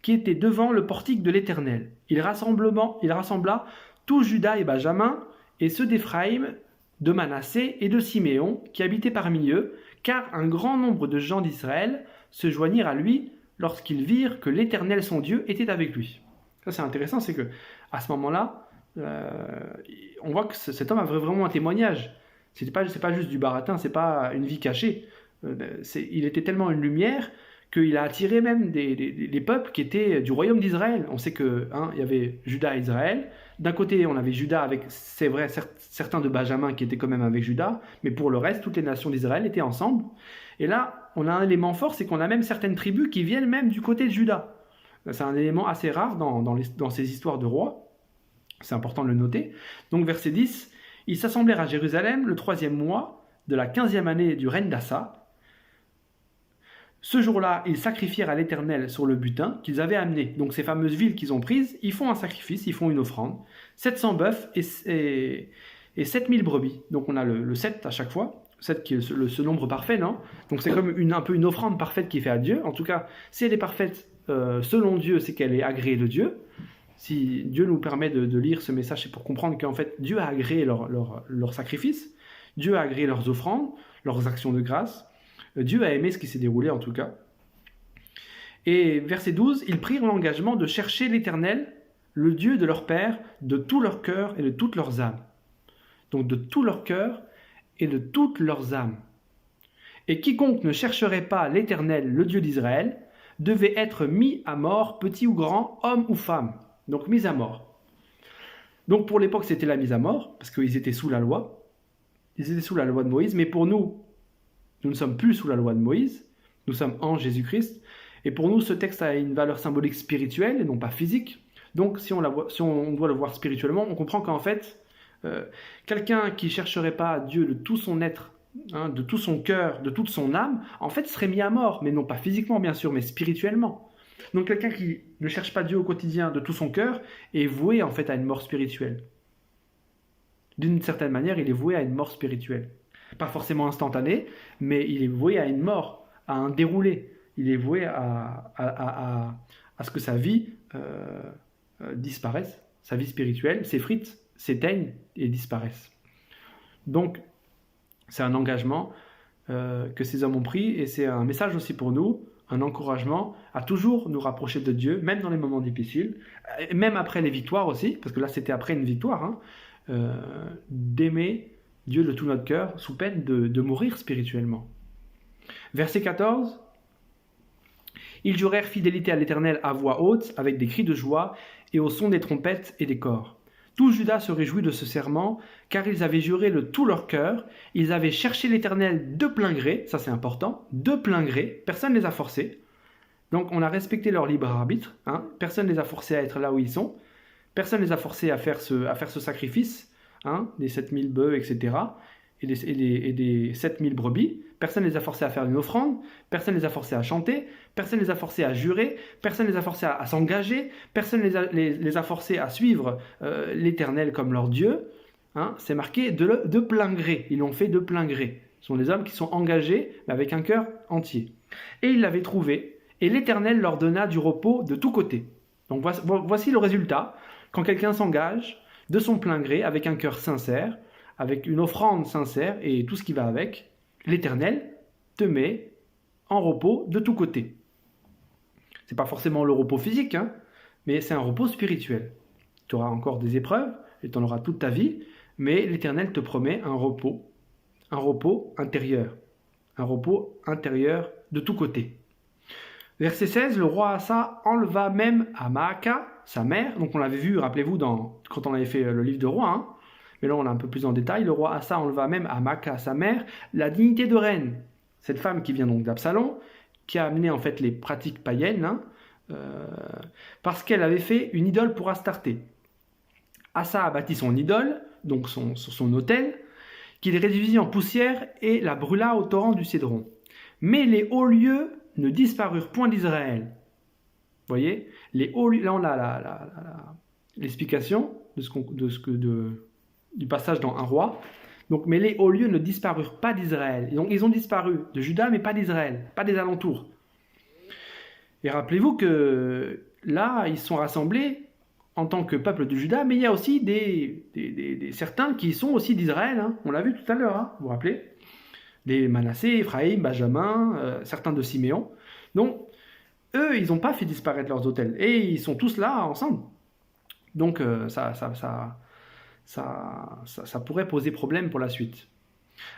qui était devant le portique de l'Éternel. Il rassembla tout Juda et Benjamin et ceux d'Éphraïm, de Manassé et de Siméon qui habitaient parmi eux, car un grand nombre de gens d'Israël se joignirent à lui lorsqu'ils virent que l'Éternel son Dieu était avec lui. Ça c'est intéressant, c'est que à ce moment-là, on voit que cet homme avait vraiment un témoignage. C'est pas juste du baratin, c'est pas une vie cachée. Il était tellement une lumière qu'il a attiré même les peuples qui étaient du royaume d'Israël. On sait que il y avait Juda et Israël. D'un côté, on avait Juda avec, c'est vrai, certains de Benjamin qui étaient quand même avec Juda, mais pour le reste, toutes les nations d'Israël étaient ensemble. Et là, on a un élément fort, c'est qu'on a même certaines tribus qui viennent même du côté de Juda. C'est un élément assez rare dans ces histoires de rois. C'est important de le noter. Donc verset 10, « Ils s'assemblèrent à Jérusalem le 3e mois de la 15e année du règne d'Assa. Ce jour-là, ils sacrifièrent à l'Éternel sur le butin qu'ils avaient amené. » Donc ces fameuses villes qu'ils ont prises, ils font un sacrifice, ils font une offrande. 700 bœufs et 7000 brebis. Donc on a le 7 à chaque fois. 7 qui est ce nombre parfait, non? Donc c'est comme un peu une offrande parfaite qui est faite à Dieu. En tout cas, si elle est parfaite selon Dieu, c'est qu'elle est agréée de Dieu. Si Dieu nous permet de lire ce message, c'est pour comprendre qu'en fait, Dieu a agréé leur sacrifice, Dieu a agréé leurs offrandes, leurs actions de grâce. Dieu a aimé ce qui s'est déroulé en tout cas. Et verset 12, ils prirent l'engagement de chercher l'Éternel, le Dieu de leur père, de tout leur cœur et de toutes leurs âmes. Donc de tout leur cœur et de toutes leurs âmes. Et quiconque ne chercherait pas l'Éternel, le Dieu d'Israël, devait être mis à mort, petit ou grand, homme ou femme. Donc mis à mort. Donc pour l'époque, c'était la mise à mort, parce qu'ils étaient sous la loi. Ils étaient sous la loi de Moïse, mais pour nous, nous ne sommes plus sous la loi de Moïse, nous sommes en Jésus-Christ. Et pour nous, ce texte a une valeur symbolique spirituelle et non pas physique. Donc si on doit le voir spirituellement, on comprend qu'en fait, quelqu'un qui ne chercherait pas Dieu de tout son être, de tout son cœur, de toute son âme, en fait serait mis à mort, mais non pas physiquement bien sûr, mais spirituellement. Donc quelqu'un qui ne cherche pas Dieu au quotidien de tout son cœur est voué en fait à une mort spirituelle. D'une certaine manière, il est voué à une mort spirituelle. Pas forcément instantanée, mais il est voué à une mort, à un déroulé. Il est voué à ce que sa vie disparaisse, sa vie spirituelle s'effrite, s'éteigne et disparaisse. Donc, c'est un engagement que ces hommes ont pris et c'est un message aussi pour nous, un encouragement à toujours nous rapprocher de Dieu, même dans les moments difficiles, et même après les victoires aussi, parce que là c'était après une victoire, hein, d'aimer Dieu de tout notre cœur, sous peine de mourir spirituellement. Verset 14. Ils jurèrent fidélité à l'Éternel à voix haute, avec des cris de joie, et au son des trompettes et des cors. Tout Juda se réjouit de ce serment, car ils avaient juré de tout leur cœur, ils avaient cherché l'Éternel de plein gré, ça c'est important, de plein gré, personne ne les a forcés. Donc on a respecté leur libre arbitre, hein, personne ne les a forcés à être là où ils sont, personne ne les a forcés à faire ce sacrifice, hein, des 7000 bœufs, etc., et des 7000 brebis. Personne ne les a forcés à faire une offrande, personne ne les a forcés à chanter, personne ne les a forcés à jurer, personne ne les a forcés à s'engager, personne ne les a forcés à suivre l'Éternel comme leur Dieu. Hein, c'est marqué de plein gré, ils l'ont fait de plein gré. Ce sont des hommes qui sont engagés, mais avec un cœur entier. Et ils l'avaient trouvé, et l'Éternel leur donna du repos de tous côtés. Donc voici le résultat. Quand quelqu'un s'engage de son plein gré, avec un cœur sincère, avec une offrande sincère et tout ce qui va avec, l'Éternel te met en repos de tous côtés. Ce n'est pas forcément le repos physique, hein, mais c'est un repos spirituel. Tu auras encore des épreuves, et tu en auras toute ta vie, mais l'Éternel te promet un repos intérieur, un repos intérieur de tous côtés. Verset 16, le roi Asa enleva même à Maaka, sa mère, donc on l'avait vu, rappelez-vous, quand on avait fait le livre de roi, hein, mais là on a un peu plus en détail, le roi Asa enleva même à Maaka, sa mère, la dignité de reine. Cette femme qui vient donc d'Absalom, qui a amené en fait les pratiques païennes, hein, parce qu'elle avait fait une idole pour Astarté. Asa a bâti son idole, donc son autel, qu'il réduisit en poussière et la brûla au torrent du Cédron. Mais les hauts lieux ne disparurent point d'Israël. Vous voyez, les hauts lieux, là on a l'explication du passage dans un roi. Donc, mais les hauts lieux ne disparurent pas d'Israël. Et donc ils ont disparu de Juda, mais pas d'Israël, pas des alentours. Et rappelez-vous que là, ils sont rassemblés en tant que peuple de Juda, mais il y a aussi certains qui sont aussi d'Israël. Hein. On l'a vu tout à l'heure, hein, vous vous rappelez? Des Manassé, Ephraïm, Benjamin, certains de Siméon. Donc, eux, ils n'ont pas fait disparaître leurs autels. Et ils sont tous là ensemble. Donc, ça pourrait poser problème pour la suite.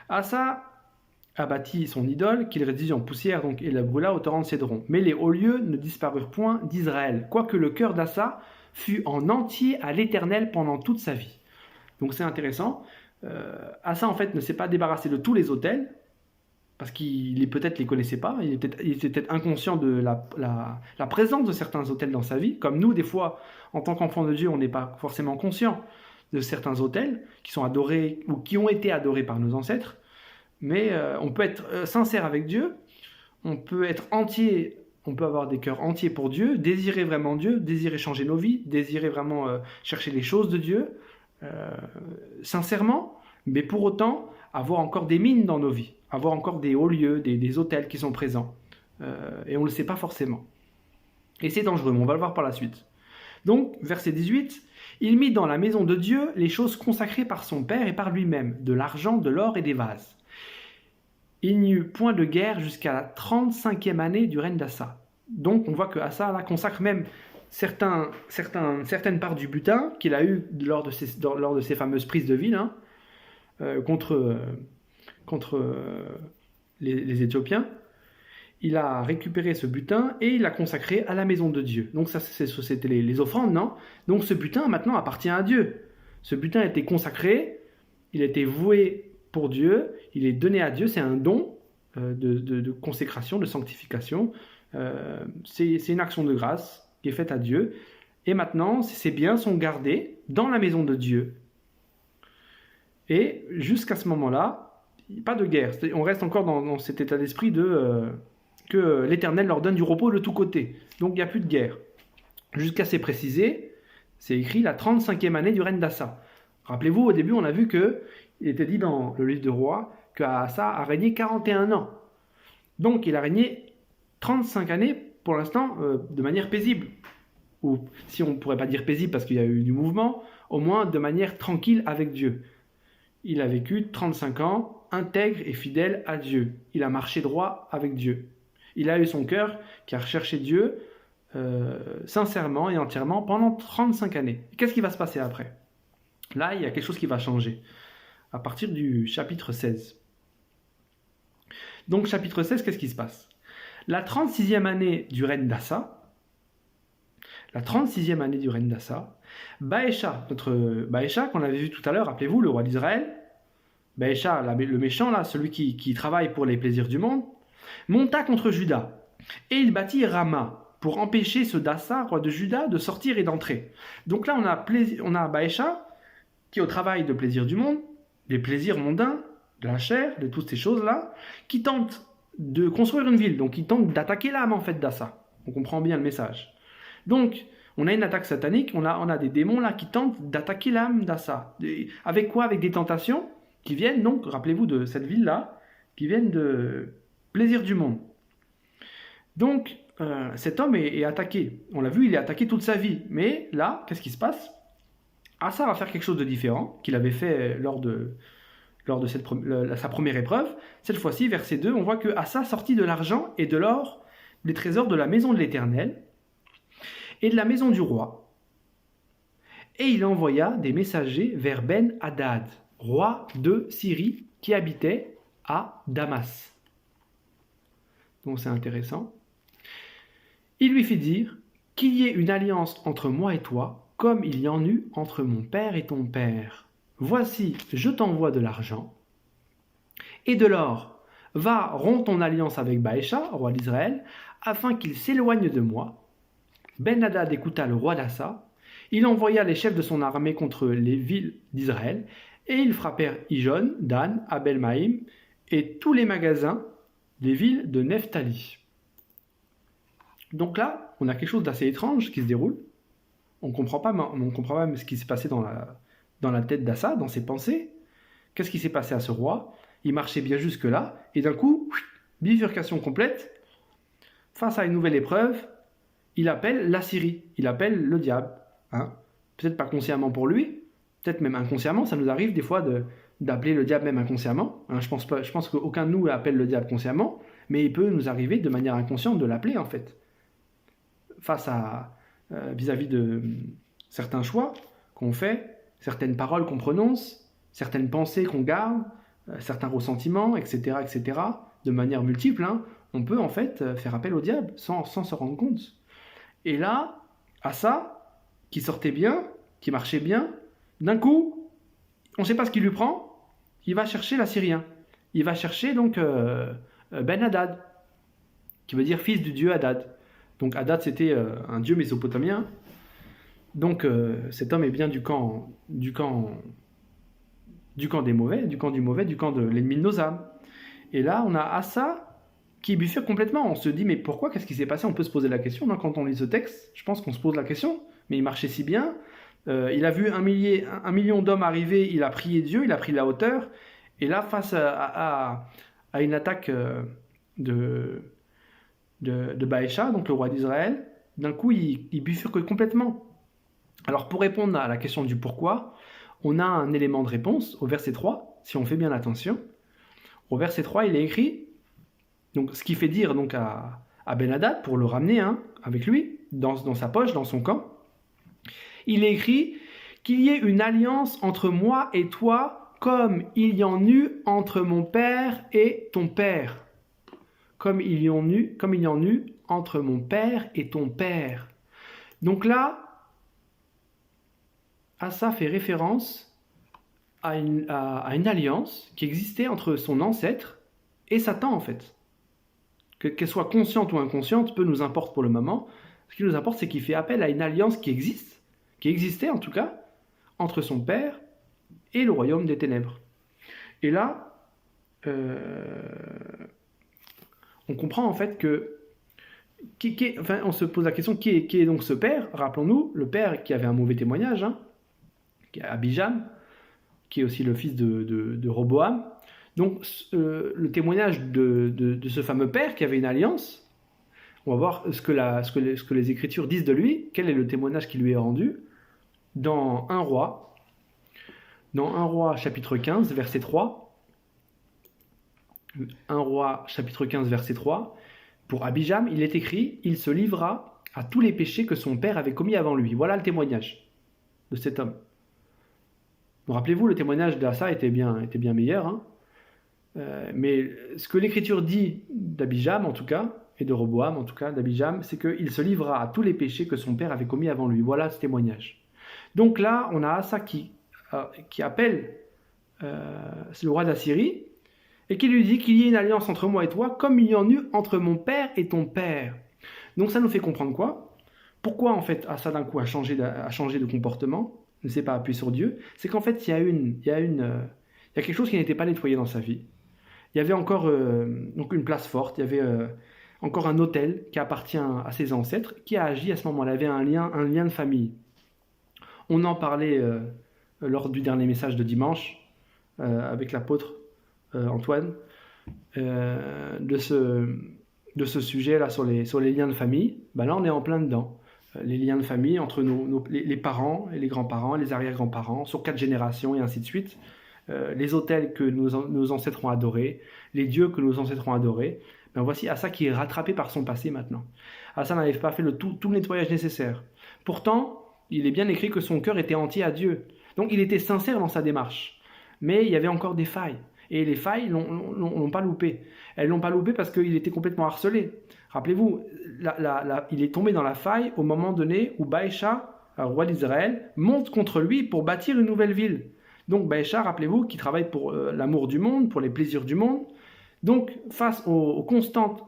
Asa a bâti son idole, qu'il réduisit en poussière donc, et la brûla au torrent de Cédron. Mais les hauts lieux ne disparurent point d'Israël, quoique le cœur d'Asa fut en entier à l'Éternel pendant toute sa vie. Donc c'est intéressant. Asa en fait ne s'est pas débarrassé de tous les autels, parce qu'il peut-être les connaissait pas, il était peut-être inconscient de la présence de certains autels dans sa vie, comme nous des fois, en tant qu'enfants de Dieu, on n'est pas forcément conscient de certains autels qui sont adorés ou qui ont été adorés par nos ancêtres, mais on peut être sincère avec Dieu, on peut être entier, on peut avoir des cœurs entiers pour Dieu, désirer vraiment Dieu, désirer changer nos vies, désirer vraiment chercher les choses de Dieu, sincèrement, mais pour autant avoir encore des mines dans nos vies, avoir encore des hauts lieux, des autels qui sont présents, et on ne le sait pas forcément. Et c'est dangereux, mais on va le voir par la suite. Donc, verset 18, « Il mit dans la maison de Dieu les choses consacrées par son père et par lui-même, de l'argent, de l'or et des vases. Il n'y eut point de guerre jusqu'à la 35e année du règne d'Asa. » Donc, on voit que Asa là, consacre même certaines parts du butin qu'il a eu lors de ces fameuses prises de ville, hein, contre les Éthiopiens. Il a récupéré ce butin et il l'a consacré à la maison de Dieu. Donc ça, c'était les offrandes, non? Donc ce butin maintenant appartient à Dieu. Ce butin a été consacré, il a été voué pour Dieu, il est donné à Dieu, c'est un don de consécration, de sanctification. C'est une action de grâce qui est faite à Dieu. Et maintenant, ces biens sont gardés dans la maison de Dieu. Et jusqu'à ce moment-là, pas de guerre. On reste encore dans cet état d'esprit que l'Éternel leur donne du repos de tous côtés. Donc il n'y a plus de guerre. Jusqu'à c'est précisé, c'est écrit la 35e année du règne d'Asa. Rappelez-vous, au début, on a vu qu'il était dit dans le livre de Rois qu'Asa a régné 41 ans. Donc il a régné 35 années, pour l'instant, de manière paisible. Ou si on ne pourrait pas dire paisible parce qu'il y a eu du mouvement, au moins de manière tranquille avec Dieu. Il a vécu 35 ans, intègre et fidèle à Dieu. Il a marché droit avec Dieu. Il a eu son cœur qui a recherché Dieu sincèrement et entièrement pendant 35 années. Qu'est-ce qui va se passer après? Là, il y a quelque chose qui va changer à partir du chapitre 16. Donc, chapitre 16, qu'est-ce qui se passe? La 36e année du règne d'Assa, Baécha, notre Baécha qu'on avait vu tout à l'heure, rappelez-vous, le roi d'Israël, Baécha, le méchant, là, celui qui travaille pour les plaisirs du monde, monta contre Juda, et il bâtit Rama, pour empêcher ce d'Assa, roi de Juda, de sortir et d'entrer. Donc là, on a Baécha, qui est au travail de plaisir du monde, des plaisirs mondains, de la chair, de toutes ces choses-là, qui tente de construire une ville, donc qui tente d'attaquer l'âme en fait d'Assa. On comprend bien le message. Donc, on a une attaque satanique, on a des démons là qui tentent d'attaquer l'âme d'Assa. Avec quoi? Avec des tentations qui viennent donc, rappelez-vous de cette ville-là, qui viennent de plaisir du monde. Donc, cet homme est attaqué. On l'a vu, il est attaqué toute sa vie. Mais là, qu'est-ce qui se passe? Assa va faire quelque chose de différent qu'il avait fait lors de sa première épreuve. Cette fois-ci, verset 2, on voit que Assa sortit de l'argent et de l'or, des trésors de la maison de l'Éternel et de la maison du roi. Et il envoya des messagers vers Ben-Hadad, roi de Syrie, qui habitait à Damas. Donc c'est intéressant. Il lui fit dire qu'il y ait une alliance entre moi et toi, comme il y en eut entre mon père et ton père. Voici, je t'envoie de l'argent et de l'or. Va, romps ton alliance avec Baécha, roi d'Israël, afin qu'il s'éloigne de moi. Ben-Hadad écouta le roi d'Assa. Il envoya les chefs de son armée contre les villes d'Israël, et ils frappèrent Ijon, Dan, Abel-Maïm, et tous les magasins des villes de Nephtali. Donc là, on a quelque chose d'assez étrange qui se déroule. On ne comprend pas même ce qui s'est passé dans la tête d'Assa, dans ses pensées. Qu'est-ce qui s'est passé à ce roi? Il marchait bien jusque-là, et d'un coup, bifurcation complète. Face à une nouvelle épreuve, il appelle la Syrie, il appelle le diable. Peut-être pas consciemment pour lui, peut-être même inconsciemment, ça nous arrive des fois d'appeler le diable même inconsciemment. Je pense qu'aucun de nous appelle le diable consciemment, mais il peut nous arriver de manière inconsciente de l'appeler en fait. Face à vis-à-vis de certains choix qu'on fait, certaines paroles qu'on prononce, certaines pensées qu'on garde, certains ressentiments, etc., de manière multiple, on peut en fait faire appel au diable sans se rendre compte. Et là, Assa, qui sortait bien, qui marchait bien, d'un coup, on ne sait pas ce qui lui prend, il va chercher l'Assyrien. Il va chercher donc Ben-Hadad, qui veut dire fils du dieu Hadad. Donc Hadad, c'était un dieu mésopotamien. Donc cet homme est bien du camp des mauvais, du camp de l'ennemi de nos âmes. Et là, on a Assa qui bifurque complètement. On se dit, mais pourquoi? Qu'est-ce qui s'est passé? On peut se poser la question. Quand on lit ce texte, je pense qu'on se pose la question. Mais il marchait si bien. Il a vu un million d'hommes arriver. Il a prié Dieu. Il a pris la hauteur. Et là, face à une attaque de Baécha, donc le roi d'Israël, d'un coup, il bifurque complètement. Alors, pour répondre à la question du pourquoi, on a un élément de réponse au verset 3, si on fait bien attention. Au verset 3, il est écrit, donc, ce qui fait dire donc, à Ben-Hadad, pour le ramener avec lui, dans sa poche, dans son camp, il est écrit qu'il y ait une alliance entre moi et toi, comme il y en eut entre mon père et ton père. Comme il y en eut entre mon père et ton père. Donc là, Assa fait référence à une alliance qui existait entre son ancêtre et Satan en fait. Qu'elle soit consciente ou inconsciente, peu nous importe pour le moment. Ce qui nous importe, c'est qu'il fait appel à une alliance qui existait en tout cas, entre son père et le royaume des ténèbres. Et là, on comprend en fait que on se pose la question, qui est donc ce père? Rappelons-nous, le père qui avait un mauvais témoignage, qui est Abijam, qui est aussi le fils de Roboam. Donc le témoignage de ce fameux père qui avait une alliance, on va voir ce que les Écritures disent de lui, quel est le témoignage qui lui est rendu, dans 1 Roi, chapitre 15, verset 3. 1 Roi, chapitre 15, verset 3. Pour Abijam, il est écrit « Il se livra à tous les péchés que son père avait commis avant lui. » Voilà le témoignage de cet homme. Donc, rappelez-vous, le témoignage d'Asa était bien meilleur. Hein. Mais ce que l'Écriture dit d'Abijam, en tout cas, et de Roboam, en tout cas, d'Abijam, c'est qu'il se livra à tous les péchés que son père avait commis avant lui. Voilà ce témoignage. Donc là, on a Asa qui appelle le roi d'Assyrie et qui lui dit qu'il y ait une alliance entre moi et toi, comme il y en eut entre mon père et ton père. Donc ça nous fait comprendre quoi? Pourquoi en fait Asa d'un coup a changé de comportement, ne s'est pas appuyé sur Dieu? C'est qu'en fait il y a quelque chose qui n'était pas nettoyé dans sa vie. Il y avait encore donc une place forte, il y avait encore un autel qui appartient à ses ancêtres, qui a agi à ce moment-là. Il y avait un lien de famille. On en parlait lors du dernier message de dimanche avec l'apôtre Antoine de ce sujet-là sur les liens de famille. Ben là, on est en plein dedans. Les liens de famille entre les parents et les grands-parents, les arrière-grands-parents, sur 4 générations et ainsi de suite. Les autels que nos ancêtres ont adorés, les dieux que nos ancêtres ont adorés. Ben voici Asa qui est rattrapé par son passé maintenant. Asa n'avait pas fait tout le nettoyage nécessaire. Pourtant, il est bien écrit que son cœur était entier à Dieu. Donc il était sincère dans sa démarche. Mais il y avait encore des failles. Et les failles l'ont pas loupé. Elles l'ont pas loupé parce qu'il était complètement harcelé. Rappelez-vous, il est tombé dans la faille au moment donné où Baécha, roi d'Israël, monte contre lui pour bâtir une nouvelle ville. Donc Baécha, rappelez-vous, qui travaille pour l'amour du monde, pour les plaisirs du monde. Donc face aux constantes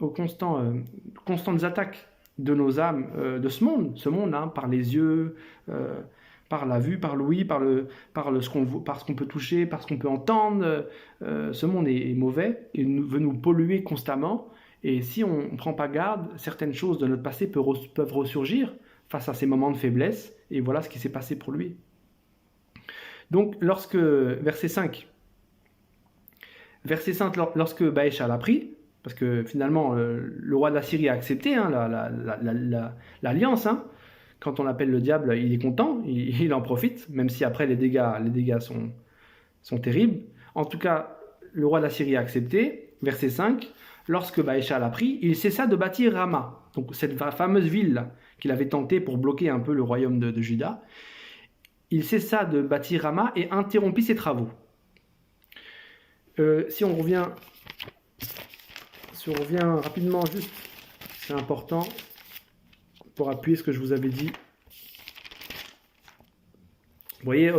attaques de nos âmes, de ce monde hein, par les yeux, par la vue, par l'ouïe, par ce qu'on peut toucher, par ce qu'on peut entendre. Ce monde est mauvais et veut nous polluer constamment. Et si on ne prend pas garde, certaines choses de notre passé peuvent ressurgir face à ces moments de faiblesse. Et voilà ce qui s'est passé pour lui. Donc, verset 5, lorsque Baécha l'a pris, parce que finalement, le roi de la Syrie a accepté hein, l'alliance, hein. Quand on appelle le diable, il est content, il en profite, même si après les dégâts sont terribles. En tout cas, le roi de la Syrie a accepté. Verset 5, lorsque Baécha l'a pris, il cessa de bâtir Rama, donc cette fameuse ville qu'il avait tentée pour bloquer un peu le royaume de Juda. Il cessa de bâtir Rama et interrompit ses travaux. Si on revient rapidement, juste, c'est important pour appuyer ce que je vous avais dit. Vous voyez,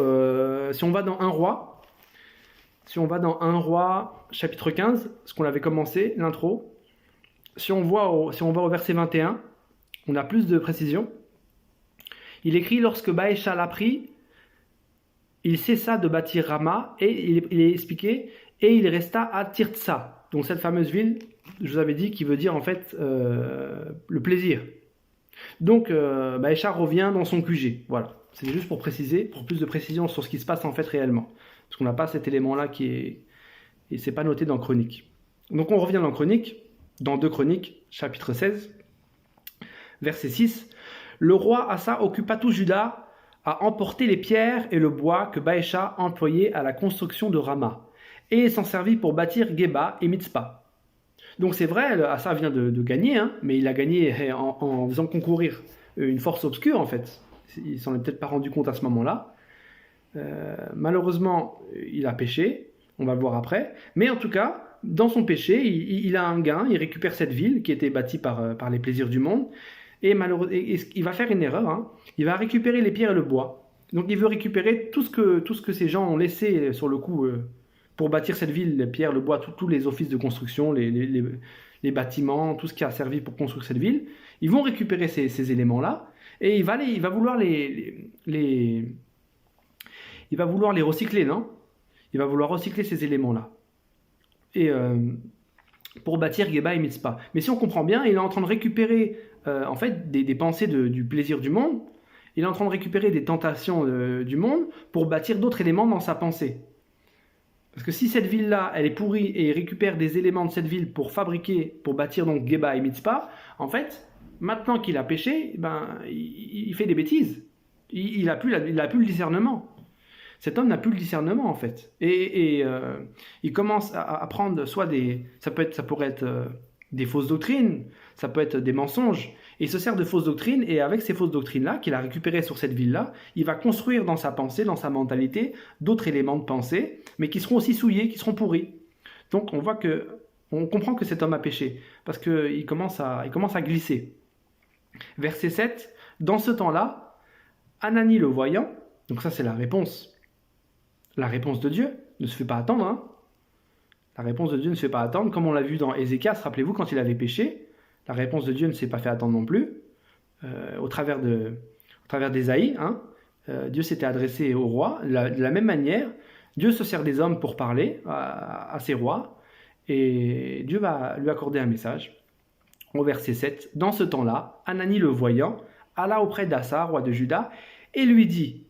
si on va dans 1 roi, chapitre 15, ce qu'on avait commencé, l'intro, si on va au verset 21, on a plus de précision. Il écrit, lorsque Baécha l'a pris, il cessa de bâtir Rama, et il est expliqué, et il resta à Tirtsa. Donc cette fameuse ville, je vous avais dit, qui veut dire en fait le plaisir. Donc Baécha revient dans son QG. Voilà, c'est juste pour préciser, pour plus de précision sur ce qui se passe en fait réellement. Parce qu'on n'a pas cet élément-là et c'est pas noté dans Chronique. Donc on revient dans 2 Chroniques, chapitre 16, verset 6. Le roi Asa occupa tout Juda à emporter les pierres et le bois que Baécha employait à la construction de Rama, et il s'en servit pour bâtir Geba et Mitzpah. Donc c'est vrai, Asa vient de gagner, hein, mais il a gagné en faisant concourir une force obscure en fait. Il s'en est peut-être pas rendu compte à ce moment-là. Malheureusement, il a péché, on va le voir après, mais en tout cas, dans son péché, il a un gain, il récupère cette ville qui était bâtie par les plaisirs du monde, et il va faire une erreur, hein. Il va récupérer les pierres et le bois. Donc il veut récupérer tout ce que ces gens ont laissé sur le coup pour bâtir cette ville, les pierres, le bois, tous les offices de construction, les bâtiments, tout ce qui a servi pour construire cette ville. Ils vont récupérer ces éléments-là, et il va vouloir les recycler, non? Il va vouloir recycler ces éléments-là. Et pour bâtir Geba et Mitzpah. Mais si on comprend bien, il est en train de récupérer en fait des pensées du plaisir du monde. Il est en train de récupérer des tentations du monde pour bâtir d'autres éléments dans sa pensée. Parce que si cette ville-là, elle est pourrie et il récupère des éléments de cette ville pour bâtir donc Geba et Mitzpah, en fait, maintenant qu'il a péché, il fait des bêtises. Il a plus le discernement. Cet homme n'a plus le discernement en fait. Et il commence à prendre soit ça pourrait être des fausses doctrines, ça peut être des mensonges. Et il se sert de fausses doctrines, et avec ces fausses doctrines-là, qu'il a récupérées sur cette ville-là, il va construire dans sa pensée, dans sa mentalité, d'autres éléments de pensée, mais qui seront aussi souillés, qui seront pourris. Donc on comprend que cet homme a péché, parce qu'il commence à glisser. Verset 7, dans ce temps-là, Ananie le voyant, donc ça c'est la réponse de Dieu, ne se fait pas attendre, hein. La réponse de Dieu ne se fait pas attendre, comme on l'a vu dans Ézéchias, rappelez-vous, quand il avait péché, la réponse de Dieu ne s'est pas fait attendre non plus. Au travers d'Ésaïe, hein, Dieu s'était adressé au roi. De la même manière, Dieu se sert des hommes pour parler à ses rois, et Dieu va lui accorder un message. Au verset 7, dans ce temps-là, Ananie le voyant, alla auprès d'Assa, roi de Juda, et lui dit,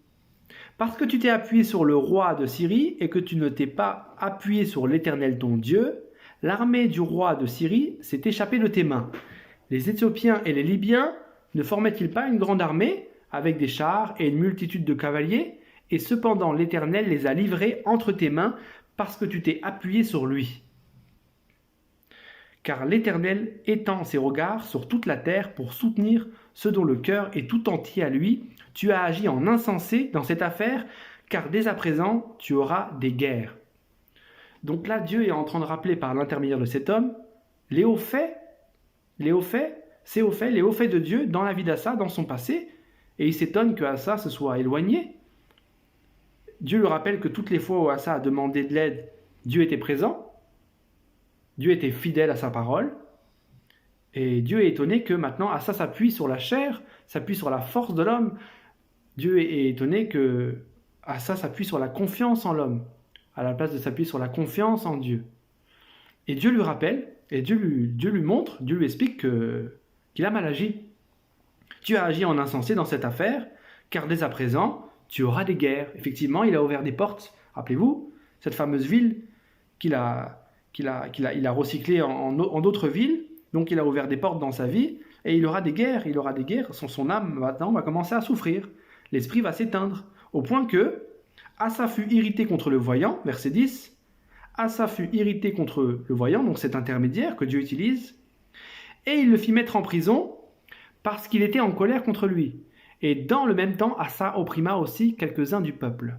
parce que tu t'es appuyé sur le roi de Syrie et que tu ne t'es pas appuyé sur l'Éternel ton Dieu, l'armée du roi de Syrie s'est échappée de tes mains. Les Éthiopiens et les Libyens ne formaient-ils pas une grande armée avec des chars et une multitude de cavaliers? Et cependant l'Éternel les a livrés entre tes mains parce que tu t'es appuyé sur lui. Car l'Éternel étend ses regards sur toute la terre pour soutenir ceux dont le cœur est tout entier à lui. Tu as agi en insensé dans cette affaire, car dès à présent, tu auras des guerres. Donc là, Dieu est en train de rappeler par l'intermédiaire de cet homme les hauts faits de Dieu dans la vie d'Assa, dans son passé, et il s'étonne que Assa se soit éloigné. Dieu lui rappelle que toutes les fois où Assa a demandé de l'aide, Dieu était présent. Dieu était fidèle à sa parole, et Dieu est étonné que maintenant Assa s'appuie sur la chair, s'appuie sur la force de l'homme. Dieu est étonné que Assa s'appuie sur la confiance en l'homme, à la place de s'appuyer sur la confiance en Dieu. Et Dieu lui rappelle, et Dieu lui montre, Dieu lui explique qu'il a mal agi. Tu as agi en insensé dans cette affaire, car dès à présent, tu auras des guerres. Effectivement, il a ouvert des portes, rappelez-vous, cette fameuse ville qu'il a recyclé en d'autres villes, donc il a ouvert des portes dans sa vie, et il aura des guerres, son âme maintenant va commencer à souffrir, l'esprit va s'éteindre, au point que Assa fut irrité contre le voyant, verset 10, Assa fut irrité contre le voyant, donc cet intermédiaire que Dieu utilise, et il le fit mettre en prison parce qu'il était en colère contre lui. Et dans le même temps, Assa opprima aussi quelques-uns du peuple.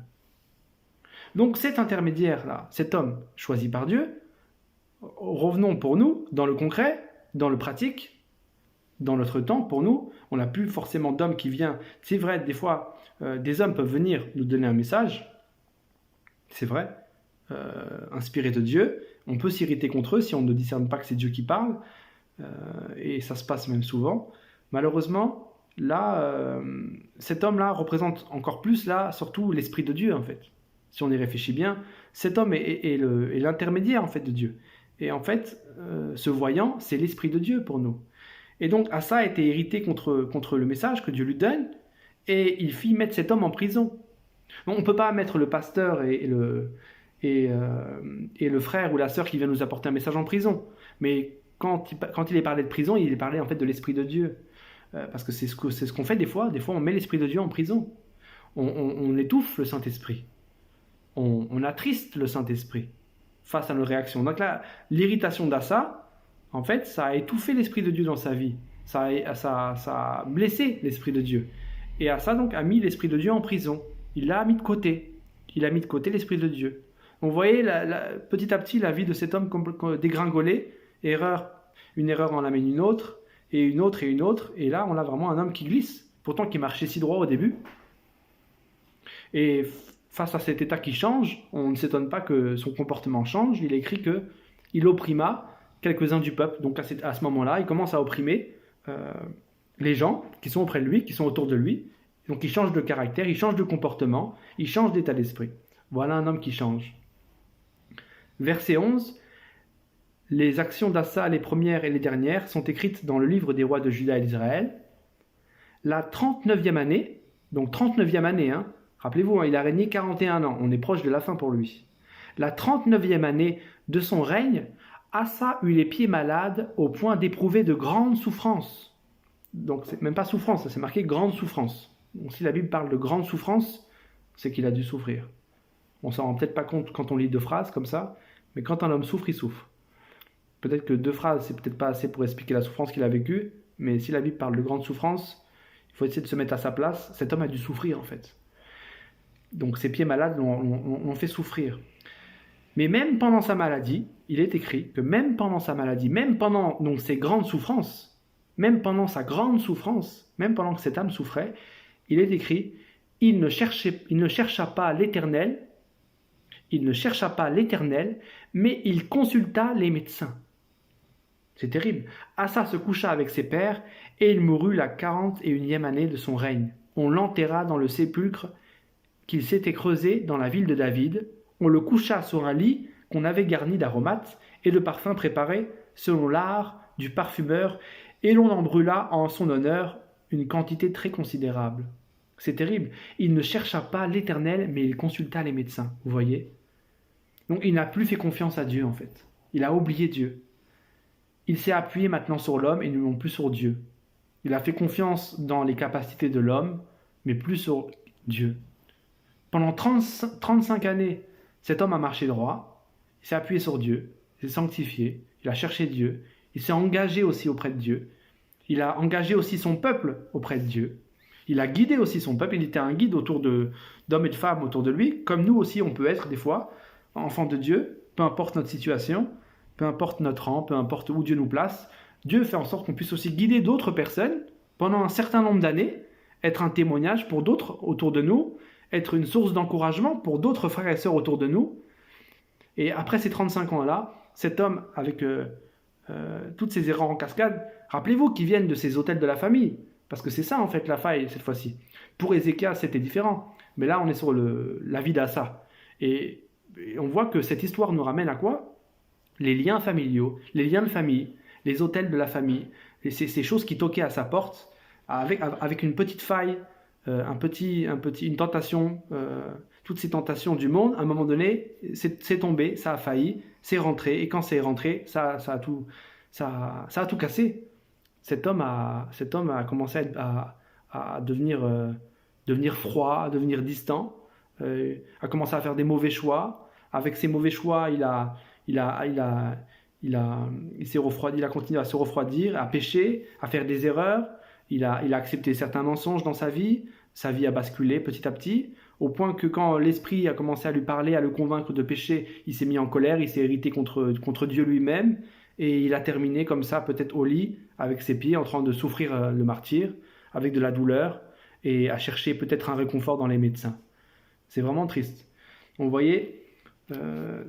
Donc cet intermédiaire-là, cet homme choisi par Dieu, revenons pour nous dans le concret, dans le pratique, dans notre temps, pour nous, on n'a plus forcément d'homme qui vient. C'est vrai, des fois, des hommes peuvent venir nous donner un message, c'est vrai, inspiré de Dieu. On peut s'irriter contre eux si on ne discerne pas que c'est Dieu qui parle, et ça se passe même souvent. Malheureusement, là, cet homme-là représente encore plus, là, surtout l'Esprit de Dieu, en fait. Si on y réfléchit bien, cet homme est l'intermédiaire, en fait, de Dieu. Et en fait, ce voyant, c'est l'Esprit de Dieu pour nous. Et donc, Assa était irrité contre le message que Dieu lui donne, et il fit mettre cet homme en prison. On ne peut pas mettre le pasteur et le frère ou la sœur qui vient nous apporter un message en prison. Mais quand il est parlé de prison, il est parlé en fait de l'Esprit de Dieu. Parce que c'est ce qu'on fait des fois. Des fois, on met l'Esprit de Dieu en prison. On étouffe le Saint-Esprit. On attriste le Saint-Esprit face à nos réactions. Donc là, l'irritation d'Assa, en fait, ça a étouffé l'Esprit de Dieu dans sa vie. Ça a blessé l'Esprit de Dieu. Et Assa, donc, a mis l'Esprit de Dieu en prison. Il l'a mis de côté. Il a mis de côté l'Esprit de Dieu. Donc, vous voyez, petit à petit, la vie de cet homme dégringolée. Une erreur en amène une autre, et une autre, et une autre. Et là, on a vraiment un homme qui glisse. Pourtant, qui marchait si droit au début. Et face à cet état qui change, on ne s'étonne pas que son comportement change. Il est écrit qu'il opprima quelques-uns du peuple. Donc à ce moment-là, il commence à opprimer les gens qui sont auprès de lui, qui sont autour de lui. Donc il change de caractère, il change de comportement, il change d'état d'esprit. Voilà un homme qui change. Verset 11. Les actions d'Assa, les premières et les dernières, sont écrites dans le livre des rois de Juda et d'Israël. La 39e année, donc 39e année, rappelez-vous, il a régné 41 ans, on est proche de la fin pour lui. La 39e année de son règne, Assa eut les pieds malades au point d'éprouver de grandes souffrances. Donc c'est même pas souffrance, c'est marqué grande souffrance. Donc si la Bible parle de grande souffrance, c'est qu'il a dû souffrir. On s'en rend peut-être pas compte quand on lit deux phrases comme ça, mais quand un homme souffre, il souffre. Peut-être que 2 phrases, c'est peut-être pas assez pour expliquer la souffrance qu'il a vécue, mais si la Bible parle de grande souffrance, il faut essayer de se mettre à sa place. Cet homme a dû souffrir en fait. Donc ses pieds malades l'ont fait souffrir. Mais même pendant sa maladie, il est écrit que même pendant sa maladie, même pendant donc, ses grandes souffrances, même pendant sa grande souffrance, même pendant que cette âme souffrait, il est écrit, il ne chercha pas l'Éternel, mais il consulta les médecins. C'est terrible. Asa se coucha avec ses pères, et il mourut la 41e année de son règne. On l'enterra dans le sépulcre qu'il s'était creusé dans la ville de David. On le coucha sur un lit qu'on avait garni d'aromates et de parfums préparés selon l'art du parfumeur, et l'on en brûla en son honneur une quantité très considérable. C'est terrible. Il ne chercha pas l'Éternel, mais il consulta les médecins. Vous voyez ? Donc il n'a plus fait confiance à Dieu en fait. Il a oublié Dieu. Il s'est appuyé maintenant sur l'homme et non plus sur Dieu. Il a fait confiance dans les capacités de l'homme, mais plus sur Dieu. Pendant 35 années, cet homme a marché droit, il s'est appuyé sur Dieu, il s'est sanctifié, il a cherché Dieu, il s'est engagé aussi auprès de Dieu, il a engagé aussi son peuple auprès de Dieu, il a guidé aussi son peuple, il était un guide autour d'hommes et de femmes autour de lui, comme nous aussi on peut être des fois, enfants de Dieu, peu importe notre situation, peu importe notre rang, peu importe où Dieu nous place, Dieu fait en sorte qu'on puisse aussi guider d'autres personnes pendant un certain nombre d'années, être un témoignage pour d'autres autour de nous, être une source d'encouragement pour d'autres frères et sœurs autour de nous. Et après ces 35 ans-là, cet homme, avec toutes ces erreurs en cascade, rappelez-vous qu'ils viennent de ces hôtels de la famille, parce que c'est ça en fait la faille cette fois-ci. Pour Ézéchias, c'était différent, mais là on est sur la vie d'Asa. Et on voit que cette histoire nous ramène à quoi ? Les liens familiaux, les liens de famille, les hôtels de la famille, et ces choses qui toquaient à sa porte, avec une petite faille, une tentation, toutes ces tentations du monde, à un moment donné, c'est tombé, ça a failli, c'est rentré, et quand c'est rentré, ça a tout cassé. Cet homme a commencé à devenir froid, à devenir distant, a commencé à faire des mauvais choix. Avec ces mauvais choix, il s'est refroidi, il a continué à se refroidir, à pécher, à faire des erreurs. Il a accepté certains mensonges dans sa vie a basculé petit à petit, au point que quand l'esprit a commencé à lui parler, à le convaincre de pécher, il s'est mis en colère, il s'est irrité contre Dieu lui-même, et il a terminé comme ça, peut-être au lit, avec ses pieds, en train de souffrir le martyre, avec de la douleur, et à chercher peut-être un réconfort dans les médecins. C'est vraiment triste. Donc vous voyez,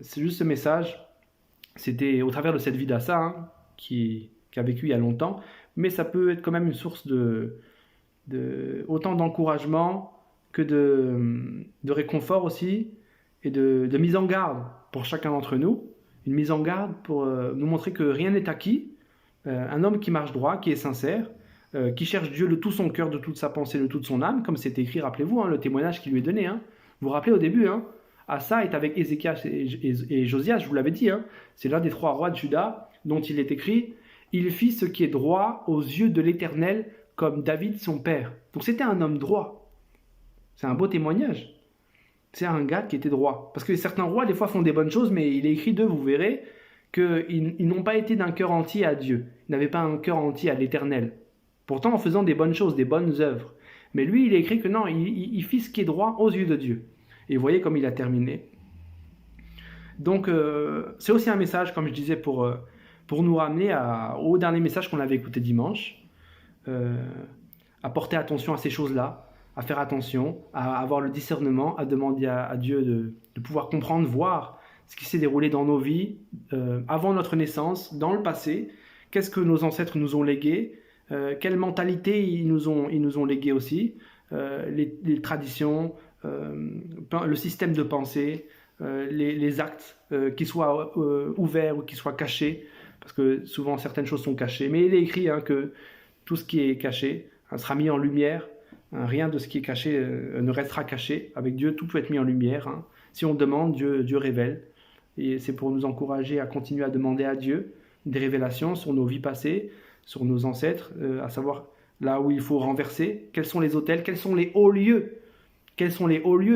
c'est juste ce message, c'était au travers de cette vie d'Asa, qui a vécu il y a longtemps, mais ça peut être quand même une source autant d'encouragement que de réconfort aussi, et de mise en garde pour chacun d'entre nous, une mise en garde pour nous montrer que rien n'est acquis, un homme qui marche droit, qui est sincère, qui cherche Dieu de tout son cœur, de toute sa pensée, de toute son âme, comme c'est écrit, rappelez-vous, le témoignage qui lui est donné, vous vous rappelez au début, Asa est avec Ézéchias et Josias, je vous l'avais dit, c'est l'un des 3 rois de Juda dont il est écrit « Il fit ce qui est droit aux yeux de l'Éternel comme David son père ». Donc c'était un homme droit. C'est un beau témoignage. C'est un gars qui était droit. Parce que certains rois, des fois, font des bonnes choses, mais il est écrit d'eux, vous verrez, qu'ils n'ont pas été d'un cœur entier à Dieu. Ils n'avaient pas un cœur entier à l'Éternel. Pourtant, en faisant des bonnes choses, des bonnes œuvres. Mais lui, il est écrit que non, il fit ce qui est droit aux yeux de Dieu. Et vous voyez comme il a terminé. Donc, c'est aussi un message, comme je disais, pour nous ramener au dernier message qu'on avait écouté dimanche. À porter attention à ces choses-là, à faire attention, à avoir le discernement, à demander à Dieu de pouvoir comprendre, voir ce qui s'est déroulé dans nos vies, avant notre naissance, dans le passé, qu'est-ce que nos ancêtres nous ont légué, quelle mentalité ils nous ont légué aussi, les traditions, le système de pensée, les actes, qu'ils soient ouverts ou qu'ils soient cachés, parce que souvent certaines choses sont cachées, mais il est écrit que tout ce qui est caché sera mis en lumière, rien de ce qui est caché ne restera caché, avec Dieu tout peut être mis en lumière, si on demande, Dieu révèle, et c'est pour nous encourager à continuer à demander à Dieu des révélations sur nos vies passées, sur nos ancêtres, à savoir là où il faut renverser, quels sont les autels, quels sont les hauts lieux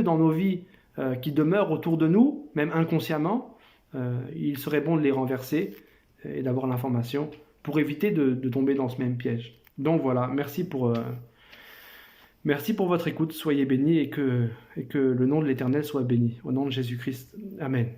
dans nos vies qui demeurent autour de nous, même inconsciemment. Il serait bon de les renverser et d'avoir l'information pour éviter de tomber dans ce même piège. Donc voilà, merci pour votre écoute, soyez bénis et que le nom de l'Éternel soit béni. Au nom de Jésus-Christ, Amen.